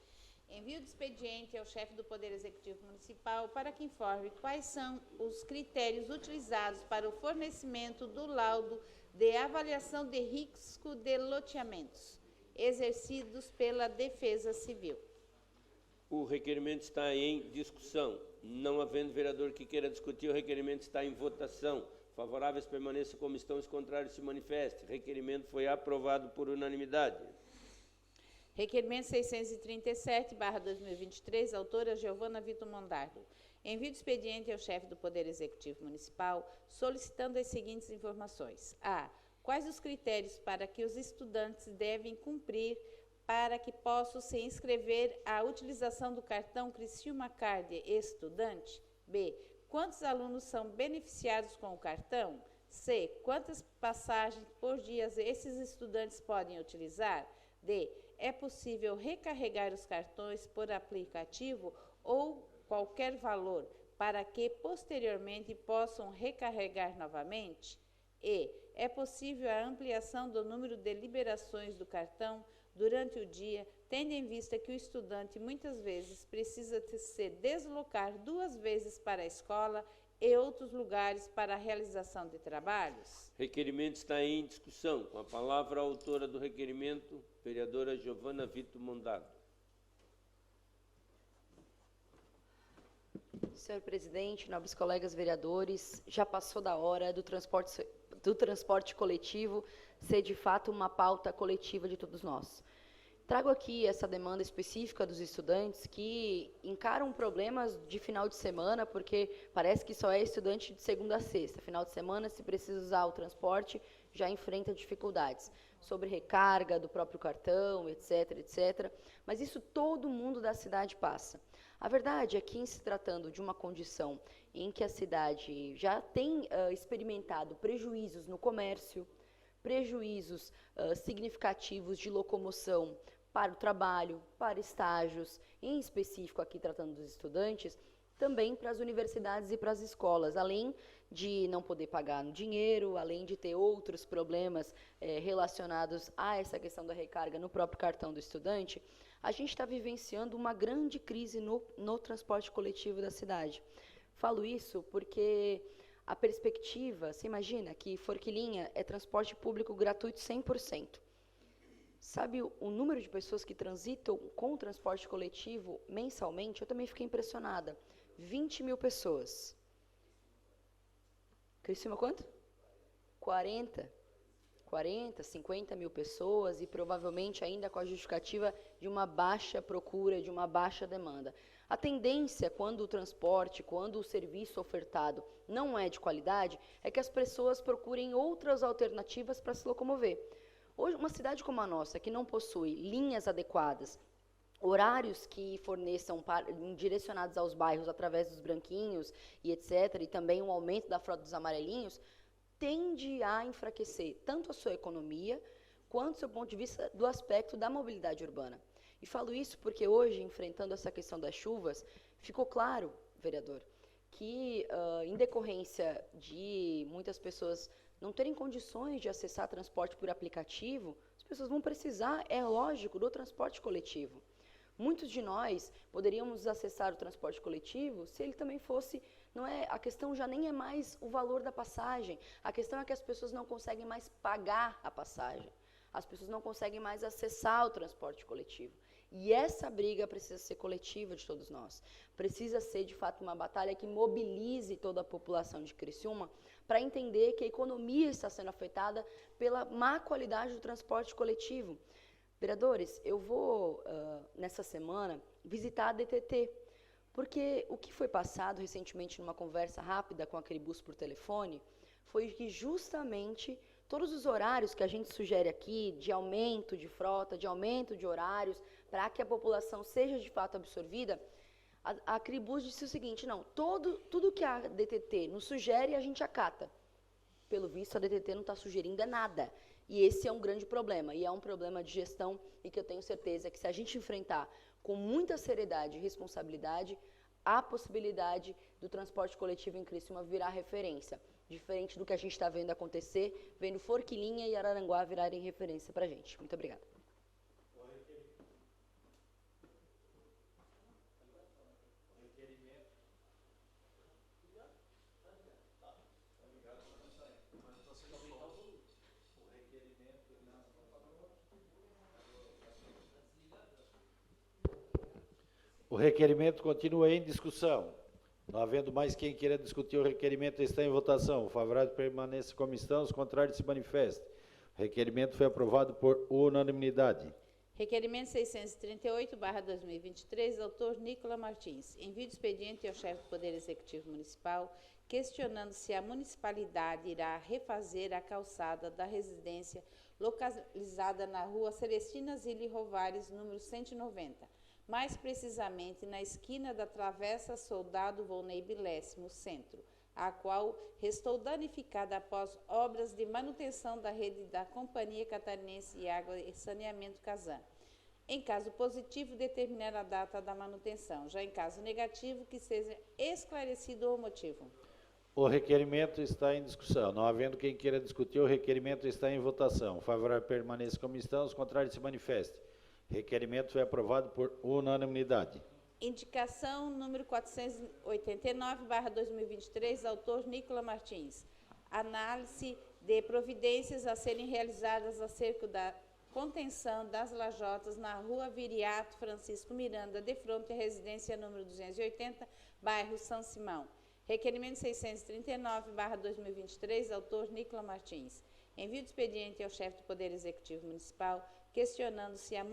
[SPEAKER 2] Envio de expediente ao chefe do Poder Executivo Municipal para que informe quais são os critérios utilizados para o fornecimento do laudo de avaliação de risco de loteamentos, exercidos pela Defesa Civil.
[SPEAKER 1] O requerimento está em discussão. Não havendo vereador que queira discutir, o requerimento está em votação. Favoráveis permaneçam como estão, os contrários se manifestem. Requerimento foi aprovado por unanimidade.
[SPEAKER 2] Requerimento 637/2023, autora Giovana Vitor Mondardo. Envio de expediente ao chefe do Poder Executivo Municipal, solicitando as seguintes informações. A. Quais os critérios para que os estudantes devem cumprir para que possam se inscrever à utilização do cartão Criciúma Card Estudante? B. Quantos alunos são beneficiados com o cartão? C. Quantas passagens por dia esses estudantes podem utilizar? D. É possível recarregar os cartões por aplicativo ou qualquer valor para que posteriormente possam recarregar novamente? E. É possível a ampliação do número de liberações do cartão durante o dia, tendo em vista que o estudante muitas vezes precisa se deslocar 2 vezes para a escola e outros lugares para a realização de trabalhos?
[SPEAKER 1] Requerimento está em discussão. Com a palavra a autora do requerimento, vereadora Giovana Vitor Mondardo.
[SPEAKER 9] Senhor presidente, nobres colegas vereadores, já passou da hora do transporte coletivo ser de fato uma pauta coletiva de todos nós. Trago aqui essa demanda específica dos estudantes que encaram problemas de final de semana, porque parece que só é estudante de segunda a sexta. Final de semana, se precisa usar o transporte, já enfrenta dificuldades. Sobre recarga do próprio cartão, etc, etc. Mas isso todo mundo da cidade passa. A verdade é que, em se tratando de uma condição em que a cidade já tem experimentado prejuízos no comércio, prejuízos significativos de locomoção para o trabalho, para estágios, em específico aqui tratando dos estudantes, também para as universidades e para as escolas, além de não poder pagar no dinheiro, além de ter outros problemas relacionados a essa questão da recarga no próprio cartão do estudante, a gente está vivenciando uma grande crise no transporte coletivo da cidade. Falo isso porque a perspectiva, você imagina que Forquilinha é transporte público gratuito 100%. Sabe o número de pessoas que transitam com o transporte coletivo mensalmente? Eu também fiquei impressionada. 20 mil pessoas. Criciúma quanto? 40. 40, 50 mil pessoas e provavelmente ainda com a justificativa de uma baixa procura, de uma baixa demanda. A tendência, quando o transporte, quando o serviço ofertado não é de qualidade, é que as pessoas procurem outras alternativas para se locomover. Hoje, uma cidade como a nossa, que não possui linhas adequadas, horários que forneçam direcionados aos bairros através dos branquinhos e etc., e também um aumento da frota dos amarelinhos, tende a enfraquecer tanto a sua economia, quanto o seu ponto de vista do aspecto da mobilidade urbana. E falo isso porque hoje, enfrentando essa questão das chuvas, ficou claro, vereador, que em decorrência de muitas pessoas não terem condições de acessar transporte por aplicativo, as pessoas vão precisar, é lógico, do transporte coletivo. Muitos de nós poderíamos acessar o transporte coletivo se ele também fosse, não é, a questão já nem é mais o valor da passagem, a questão é que as pessoas não conseguem mais pagar a passagem, as pessoas não conseguem mais acessar o transporte coletivo. E essa briga precisa ser coletiva de todos nós, precisa ser de fato uma batalha que mobilize toda a população de Criciúma para entender que a economia está sendo afetada pela má qualidade do transporte coletivo. Vereadores, eu vou, nessa semana, visitar a DTT, porque o que foi passado recentemente numa conversa rápida com a Cribus por telefone foi que justamente todos os horários que a gente sugere aqui, de aumento de frota, de aumento de horários, para que a população seja de fato absorvida, a Cribus disse o seguinte, não, tudo que a DTT nos sugere, a gente acata. Pelo visto, a DTT não está sugerindo nada. E esse é um grande problema, e é um problema de gestão, e que eu tenho certeza que se a gente enfrentar com muita seriedade e responsabilidade, a possibilidade do transporte coletivo em Criciúma virar referência, diferente do que a gente está vendo acontecer, vendo Forquilinha e Araranguá virarem referência para a gente. Muito obrigada.
[SPEAKER 4] O requerimento continua em discussão. Não havendo mais quem queira discutir o requerimento, está em votação. O favorável permaneça como estão, os contrários se manifestem. O requerimento foi aprovado por unanimidade.
[SPEAKER 2] Requerimento 638/2023, autor Nicola Martins. Envio de expediente ao chefe do Poder Executivo Municipal, questionando se a municipalidade irá refazer a calçada da residência localizada na rua Celestina Zilli Rovares, número 190. Mais precisamente na esquina da Travessa Soldado Volney Bilésimo, centro, a qual restou danificada após obras de manutenção da rede da Companhia Catarinense de Água e Saneamento Casan. Em caso positivo, determinar a data da manutenção. Já em caso negativo, que seja esclarecido o motivo.
[SPEAKER 4] O requerimento está em discussão. Não havendo quem queira discutir, o requerimento está em votação. O favorável permaneça como estão, os contrários se manifestem. Requerimento foi aprovado por unanimidade.
[SPEAKER 2] Indicação número 489/2023, autor Nicola Martins. Análise de providências a serem realizadas acerca da contenção das lajotas na rua Viriato Francisco Miranda, de fronte à residência número 280, bairro São Simão. Requerimento 639/2023, autor Nicola Martins. Envio de expediente ao chefe do Poder Executivo Municipal, questionando se a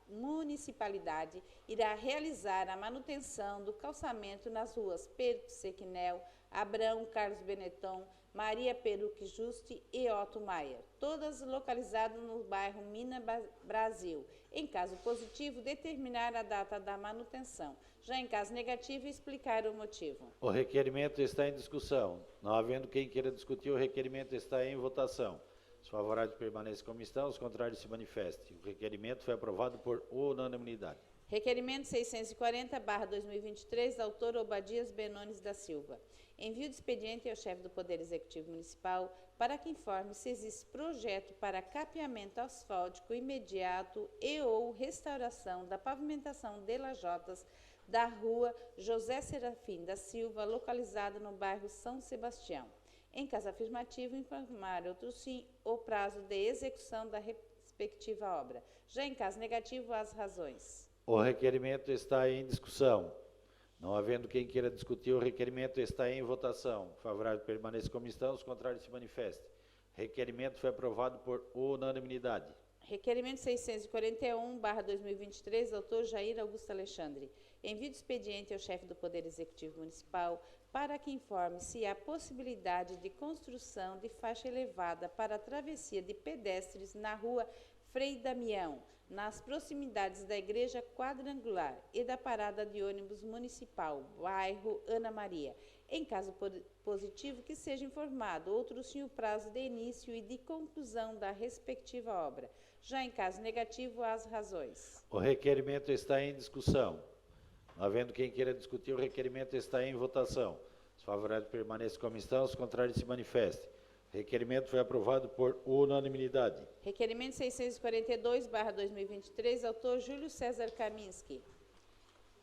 [SPEAKER 2] municipalidade irá realizar a manutenção do calçamento nas ruas Pedro Sequinel, Abrão Carlos Benetton, Maria Peruque Juste e Otto Maier, todas localizadas no bairro Mina Brasil. Em caso positivo, determinar a data da manutenção. Já em caso negativo, explicar o motivo.
[SPEAKER 4] O requerimento está em discussão. Não havendo quem queira discutir, o requerimento está em votação. Os favoráveis permaneçam como estão, os contrários se manifestem. O requerimento foi aprovado por unanimidade.
[SPEAKER 2] Requerimento 640/2023, autor Obadias Benones da Silva. Envio de expediente ao chefe do Poder Executivo Municipal para que informe se existe projeto para capeamento asfáltico imediato e ou restauração da pavimentação de lajotas da rua José Serafim da Silva, localizada no bairro São Sebastião. Em caso afirmativo, informar outro sim o prazo de execução da respectiva obra. Já em caso negativo, as razões.
[SPEAKER 4] O requerimento está em discussão. Não havendo quem queira discutir, o requerimento está em votação. Favorável permaneça como estão, os contrários se manifestem. Requerimento foi aprovado por unanimidade.
[SPEAKER 2] Requerimento 641/2023, autor Jair Augusto Alexandre. Envio de expediente ao chefe do Poder Executivo Municipal para que informe se há possibilidade de construção de faixa elevada para a travessia de pedestres na rua Frei Damião, nas proximidades da Igreja Quadrangular e da parada de ônibus municipal, bairro Ana Maria. Em caso positivo, que seja informado outro sim o prazo de início e de conclusão da respectiva obra. Já em caso negativo, as razões.
[SPEAKER 4] O requerimento está em discussão. Não havendo quem queira discutir, o requerimento está em votação. Os favoráveis permaneçam como estão, os contrários se manifestem. O requerimento foi aprovado por unanimidade.
[SPEAKER 2] Requerimento 642/2023, autor Júlio César Kaminski.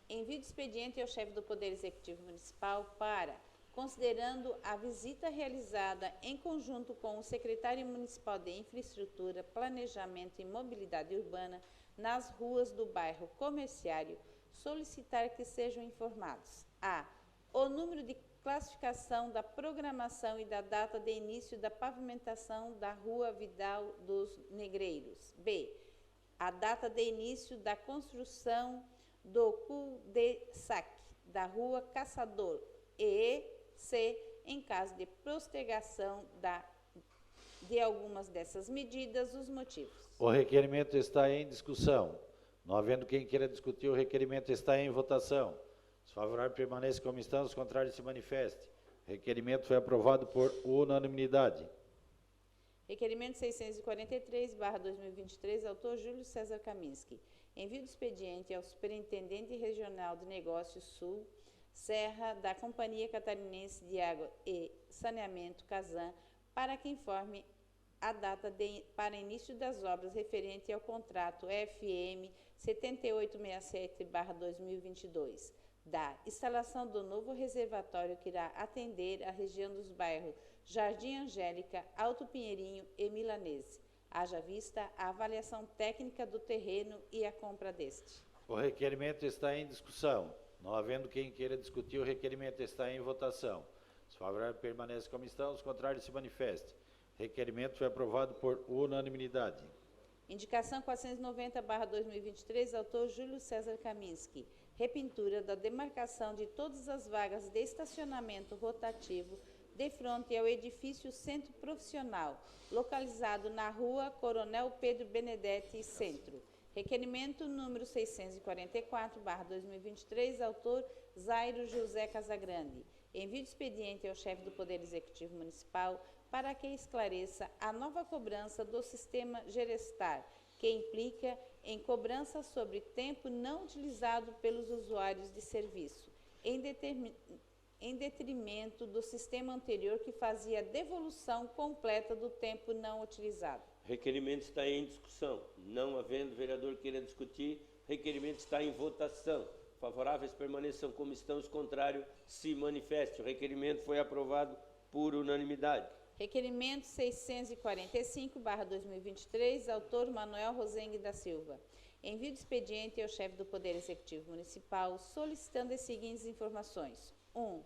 [SPEAKER 2] Envio de expediente ao chefe do Poder Executivo Municipal para, considerando a visita realizada em conjunto com o secretário municipal de Infraestrutura, Planejamento e Mobilidade Urbana nas ruas do bairro Comerciário, solicitar que sejam informados: a. O número de classificação da programação e da data de início da pavimentação da Rua Vidal dos Negreiros. B. A data de início da construção do cul-de-sac da Rua Caçador. E. C. Em caso de postergação de algumas dessas medidas, os motivos.
[SPEAKER 4] O requerimento está em discussão. Não havendo quem queira discutir, o requerimento está em votação. Os favoráveis permaneçam como estão, os contrários se manifestem. O requerimento foi aprovado por unanimidade.
[SPEAKER 2] Requerimento 643/2023, autor Júlio César Kaminski. Envio de expediente ao Superintendente Regional de Negócios Sul, Serra, da Companhia Catarinense de Água e Saneamento, Casan, para que informe a data para início das obras referente ao contrato FM 7867/2022, da instalação do novo reservatório que irá atender a região dos bairros Jardim Angélica, Alto Pinheirinho e Milanese. Haja vista a avaliação técnica do terreno e a compra deste.
[SPEAKER 4] O requerimento está em discussão. Não havendo quem queira discutir, o requerimento está em votação. Os favoráveis permanecem como estão, os contrários se manifestem. O requerimento foi aprovado por unanimidade.
[SPEAKER 2] Indicação 490/2023, autor Júlio César Kaminski. Repintura da demarcação de todas as vagas de estacionamento rotativo de frente ao edifício Centro Profissional, localizado na Rua Coronel Pedro Benedetti, Centro. Requerimento número 644/2023, autor Zairo José Casagrande. Envio de expediente ao chefe do Poder Executivo Municipal para que esclareça a nova cobrança do sistema Gerestar, que implica em cobrança sobre tempo não utilizado pelos usuários de serviço, em detrimento do sistema anterior que fazia a devolução completa do tempo não utilizado.
[SPEAKER 1] Requerimento está em discussão. Não havendo vereador queira discutir, requerimento está em votação. Favoráveis permaneçam como estão, os contrários se manifestem. O requerimento foi aprovado por unanimidade.
[SPEAKER 2] Requerimento 645/2023, autor Manuel Rosengue da Silva. Envio de expediente ao chefe do Poder Executivo Municipal solicitando as seguintes informações. 1.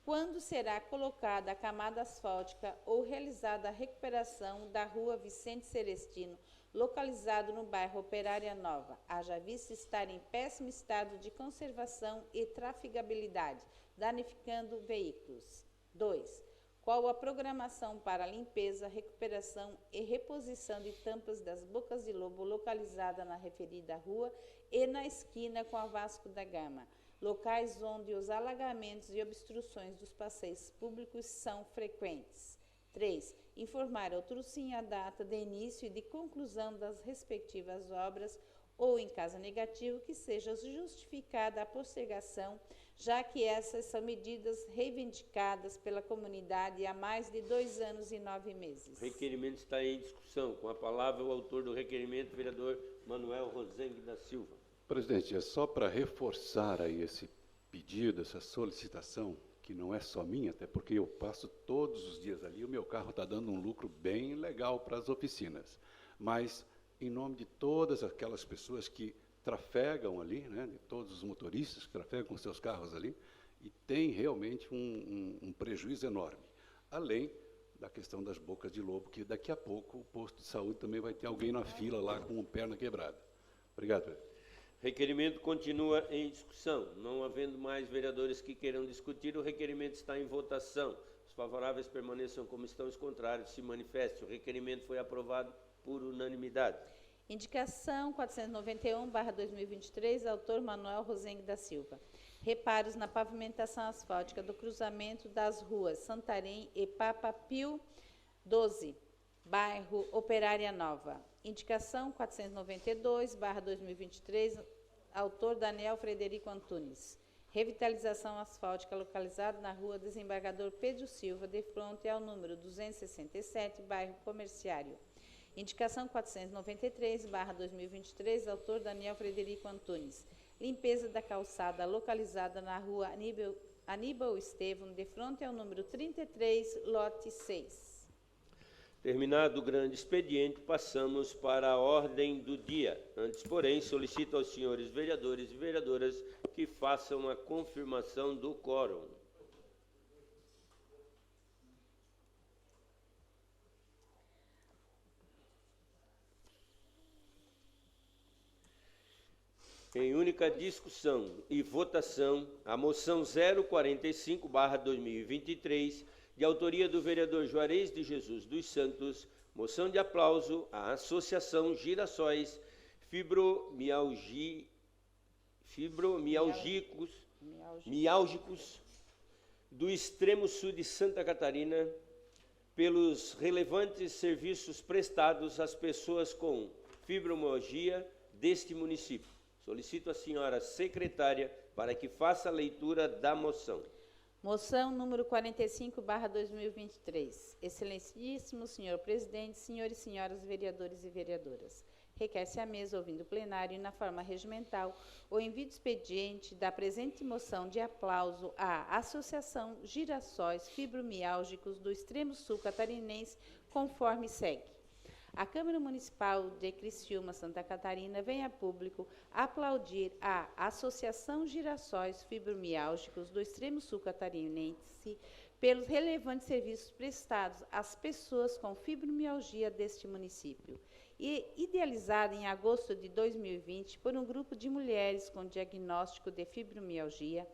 [SPEAKER 2] Quando será colocada a camada asfáltica ou realizada a recuperação da Rua Vicente Celestino, localizado no bairro Operária Nova, haja vista estar em péssimo estado de conservação e trafegabilidade, danificando veículos. 2. Qual a programação para a limpeza, recuperação e reposição de tampas das bocas de lobo localizada na referida rua e na esquina com a Vasco da Gama, locais onde os alagamentos e obstruções dos passeios públicos são frequentes. 3. Informar ao TRUCIM a data de início e de conclusão das respectivas obras ou, em caso negativo, que seja justificada a postergação, já que essas são medidas reivindicadas pela comunidade há mais de 2 anos e 9 meses.
[SPEAKER 1] O requerimento está em discussão. Com a palavra, o autor do requerimento, vereador Manuel Rosengue da Silva.
[SPEAKER 11] Presidente, é só para reforçar aí esse pedido, essa solicitação, que não é só minha, até porque eu passo todos os dias ali, o meu carro está dando um lucro bem legal para as oficinas. Mas, em nome de todas aquelas pessoas que trafegam ali, né, de todos os motoristas que trafegam com seus carros ali, e tem realmente um prejuízo enorme. Além da questão das bocas de lobo, que daqui a pouco o posto de saúde também vai ter alguém na fila lá com uma perna quebrada. Obrigado, presidente.
[SPEAKER 1] Requerimento continua em discussão. Não havendo mais vereadores que queiram discutir, o requerimento está em votação. Os favoráveis permaneçam como estão, os contrários se manifestem. O requerimento foi aprovado por unanimidade.
[SPEAKER 2] Indicação 491/2023, autor Manuel Rosengue da Silva. Reparos na pavimentação asfáltica do cruzamento das ruas Santarém e Papa Pio 12, bairro Operária Nova. Indicação 492/2023, autor Daniel Frederico Antunes. Revitalização asfáltica localizada na rua Desembargador Pedro Silva, de frente ao número 267, bairro Comerciário. Indicação 493/2023, autor Daniel Frederico Antunes. Limpeza da calçada localizada na rua Aníbal Estevam, de frente ao número 33, lote 6.
[SPEAKER 1] Terminado o grande expediente, passamos para a ordem do dia. Antes, porém, solicito aos senhores vereadores e vereadoras que façam a confirmação do quórum. Em única discussão e votação, a moção 045/2023, de autoria do vereador Juarez de Jesus dos Santos, moção de aplauso à Associação Girassóis Miálgicos do Extremo Sul de Santa Catarina, pelos relevantes serviços prestados às pessoas com fibromialgia deste município. Solicito a senhora secretária para que faça a leitura da moção.
[SPEAKER 2] Moção número 45/2023. Excelentíssimo senhor presidente, senhores e senhoras vereadores e vereadoras. Requer-se à mesa, ouvindo o plenário e na forma regimental, o envio de expediente da presente moção de aplauso à Associação Girassóis Fibromiálgicos do Extremo Sul Catarinense, conforme segue. A Câmara Municipal de Criciúma, Santa Catarina, vem a público aplaudir a Associação Girassóis Fibromiálgicos do Extremo Sul Catarinense pelos relevantes serviços prestados às pessoas com fibromialgia deste município. E idealizada em agosto de 2020 por um grupo de mulheres com diagnóstico de fibromialgia,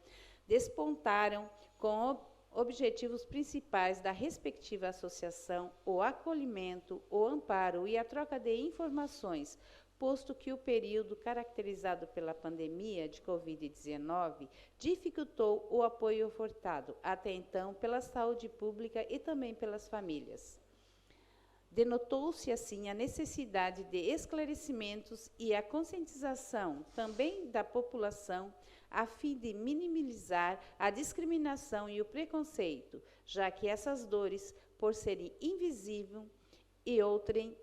[SPEAKER 2] despontaram com objetivos principais da respectiva associação, o acolhimento, o amparo e a troca de informações, posto que o período caracterizado pela pandemia de Covid-19 dificultou o apoio ofertado, até então, pela saúde pública e também pelas famílias. Denotou-se, assim, a necessidade de esclarecimentos e a conscientização também da população, a fim de minimizar a discriminação e o preconceito, já que essas dores, por serem invisíveis e outrem,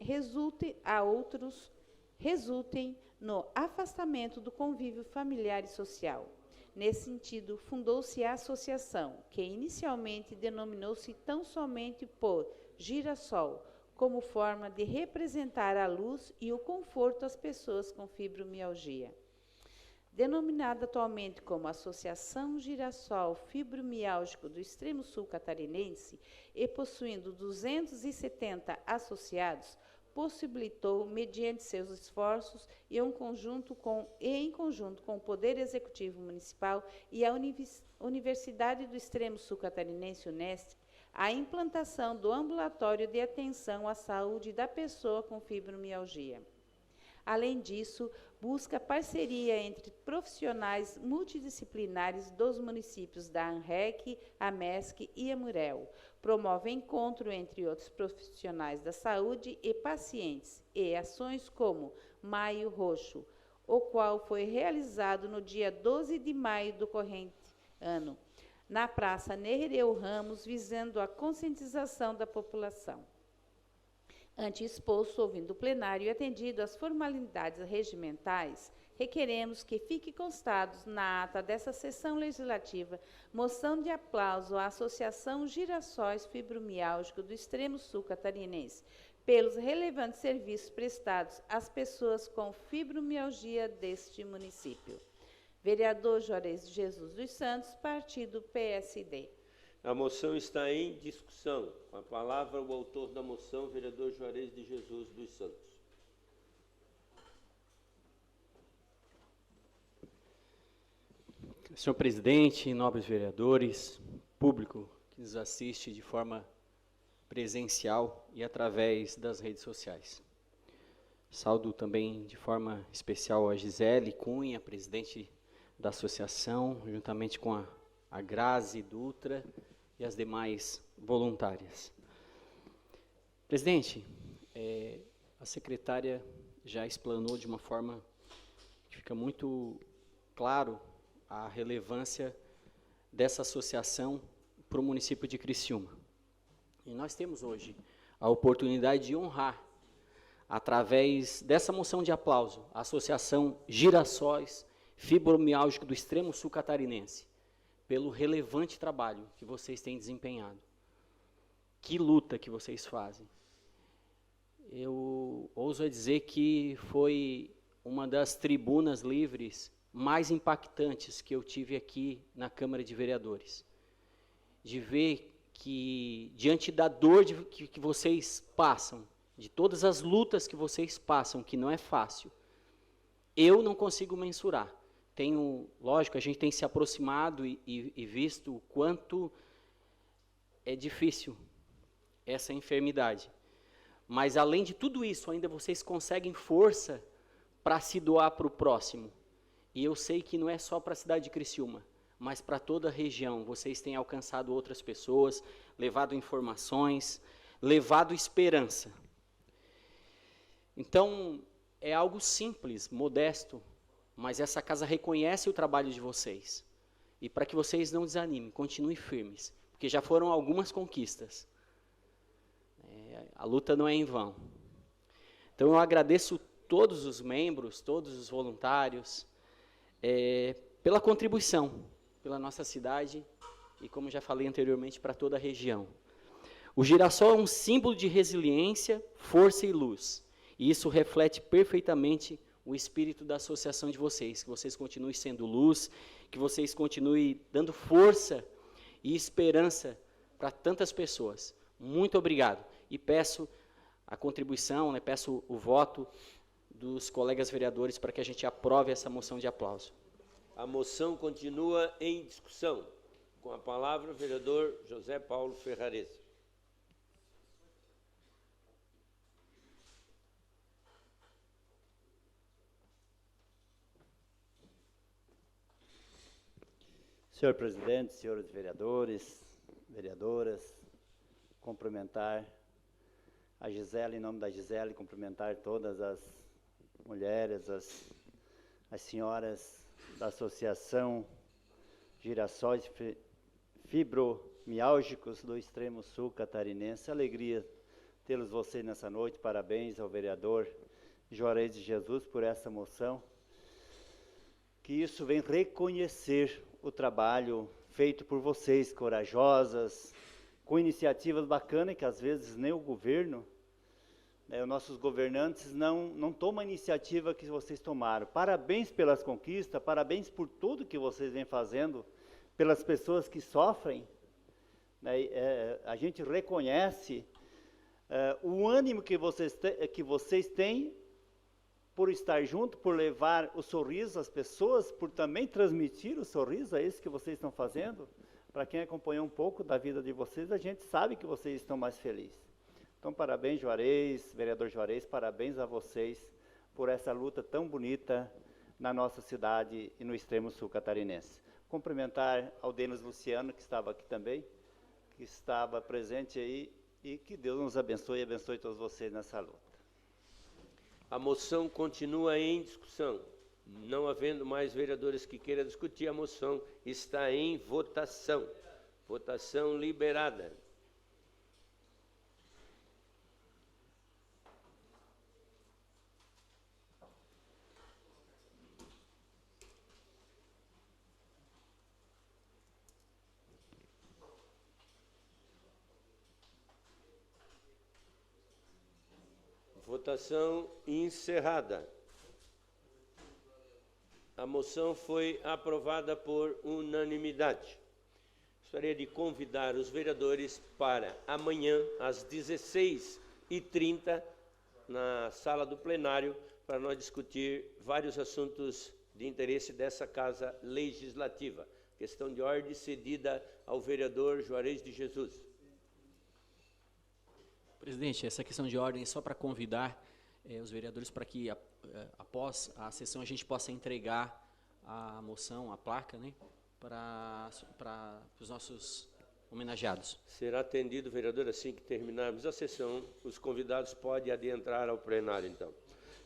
[SPEAKER 2] resultem no afastamento do convívio familiar e social. Nesse sentido, fundou-se a associação, que inicialmente denominou-se tão somente por Girassol, como forma de representar a luz e o conforto às pessoas com fibromialgia. Denominada atualmente como Associação Girassol Fibromiálgico do Extremo Sul Catarinense e possuindo 270 associados, possibilitou, mediante seus esforços e em conjunto com o Poder Executivo Municipal e a Universidade do Extremo Sul Catarinense, Unesp, a implantação do ambulatório de atenção à saúde da pessoa com fibromialgia. Além disso, busca parceria entre profissionais multidisciplinares dos municípios da ANREC, AMESC e AMUREL. Promove encontro entre outros profissionais da saúde e pacientes e ações como Maio Roxo, o qual foi realizado no dia 12 de maio do corrente ano, na Praça Nereu Ramos, visando a conscientização da população. Ante exposto, ouvindo o plenário e atendido às formalidades regimentais, requeremos que fique constados na ata dessa sessão legislativa moção de aplauso à Associação Girassóis Fibromiálgico do Extremo Sul Catarinense, pelos relevantes serviços prestados às pessoas com fibromialgia deste município. Vereador Juarez de Jesus dos Santos, partido PSD.
[SPEAKER 1] A moção está em discussão. Com a palavra, o autor da moção, vereador Juarez de Jesus dos Santos.
[SPEAKER 12] Senhor presidente, nobres vereadores, público que nos assiste de forma presencial e através das redes sociais. Saúdo também de forma especial a Gisele Cunha, presidente da associação, juntamente com a Grazi Dutra e as demais voluntárias. Presidente, a secretária já explanou de uma forma que fica muito claro a relevância dessa associação para o município de Criciúma. E nós temos hoje a oportunidade de honrar, através dessa moção de aplauso, a Associação Girassóis Fibromialgico do Extremo Sul Catarinense, pelo relevante trabalho que vocês têm desempenhado. Que luta que vocês fazem. Eu ouso dizer que foi uma das tribunas livres mais impactantes que eu tive aqui na Câmara de Vereadores. De ver que, diante da dor que vocês passam, de todas as lutas que vocês passam, que não é fácil, eu não consigo mensurar. Lógico, a gente tem se aproximado e visto o quanto é difícil essa enfermidade. Mas, além de tudo isso, ainda vocês conseguem força para se doar para o próximo. E eu sei que não é só para a cidade de Criciúma, mas para toda a região. Vocês têm alcançado outras pessoas, levado informações, levado esperança. Então, é algo simples, modesto, mas essa casa reconhece o trabalho de vocês. E para que vocês não desanimem, continuem firmes, porque já foram algumas conquistas. A luta não é em vão. Então, eu agradeço todos os membros, todos os voluntários, pela contribuição, pela nossa cidade e, como já falei anteriormente, para toda a região. O girassol é um símbolo de resiliência, força e luz. E isso reflete perfeitamente o espírito da associação de vocês, que vocês continuem sendo luz, que vocês continuem dando força e esperança para tantas pessoas. Muito obrigado. E peço a contribuição, peço o voto dos colegas vereadores para que a gente aprove essa moção de aplauso.
[SPEAKER 1] A moção continua em discussão. Com a palavra, o vereador José Paulo Ferrarese.
[SPEAKER 6] Senhor presidente, senhores vereadores, vereadoras, cumprimentar a Gisele, em nome da Gisele, cumprimentar todas as mulheres, as senhoras da Associação Girassóis Fibromialgicos do Extremo Sul Catarinense. Alegria tê-los vocês nessa noite. Parabéns ao vereador Juarez de Jesus por essa moção. Que isso vem reconhecer o trabalho feito por vocês, corajosas, com iniciativas bacanas que às vezes nem o governo, os nossos governantes não tomam a iniciativa que vocês tomaram. Parabéns pelas conquistas, parabéns por tudo que vocês vêm fazendo, pelas pessoas que sofrem. A gente reconhece o ânimo que vocês têm por estar junto, por levar o sorriso às pessoas, por também transmitir o sorriso, é isso que vocês estão fazendo. Para quem acompanhou um pouco da vida de vocês, a gente sabe que vocês estão mais felizes. Então, parabéns, Juarez, vereador Juarez, parabéns a vocês por essa luta tão bonita na nossa cidade e no extremo sul catarinense. Cumprimentar ao Denis Luciano, que estava aqui também, que estava presente aí, e que Deus nos abençoe e abençoe todos vocês nessa luta.
[SPEAKER 1] A moção continua em discussão. Não havendo mais vereadores que queiram discutir, a moção está em votação. Votação liberada. Votação encerrada. A moção foi aprovada por unanimidade. Gostaria de convidar os vereadores para amanhã, às 16h30, na sala do plenário, para nós discutir vários assuntos de interesse dessa Casa Legislativa. Questão de ordem cedida ao vereador Juarez de Jesus.
[SPEAKER 12] Presidente, essa questão de ordem é só para convidar os vereadores para que, após a sessão, a gente possa entregar a moção, a placa, né, para os nossos homenageados.
[SPEAKER 1] Será atendido, vereador, assim que terminarmos a sessão. Os convidados podem adentrar ao plenário, então.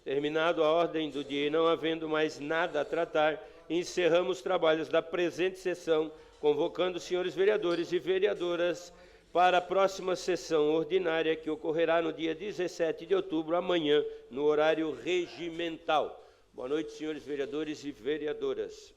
[SPEAKER 1] Terminado a ordem do dia e não havendo mais nada a tratar, encerramos os trabalhos da presente sessão, convocando os senhores vereadores e vereadoras para a próxima sessão ordinária, que ocorrerá no dia 17 de outubro, amanhã, no horário regimental. Boa noite, senhores vereadores e vereadoras.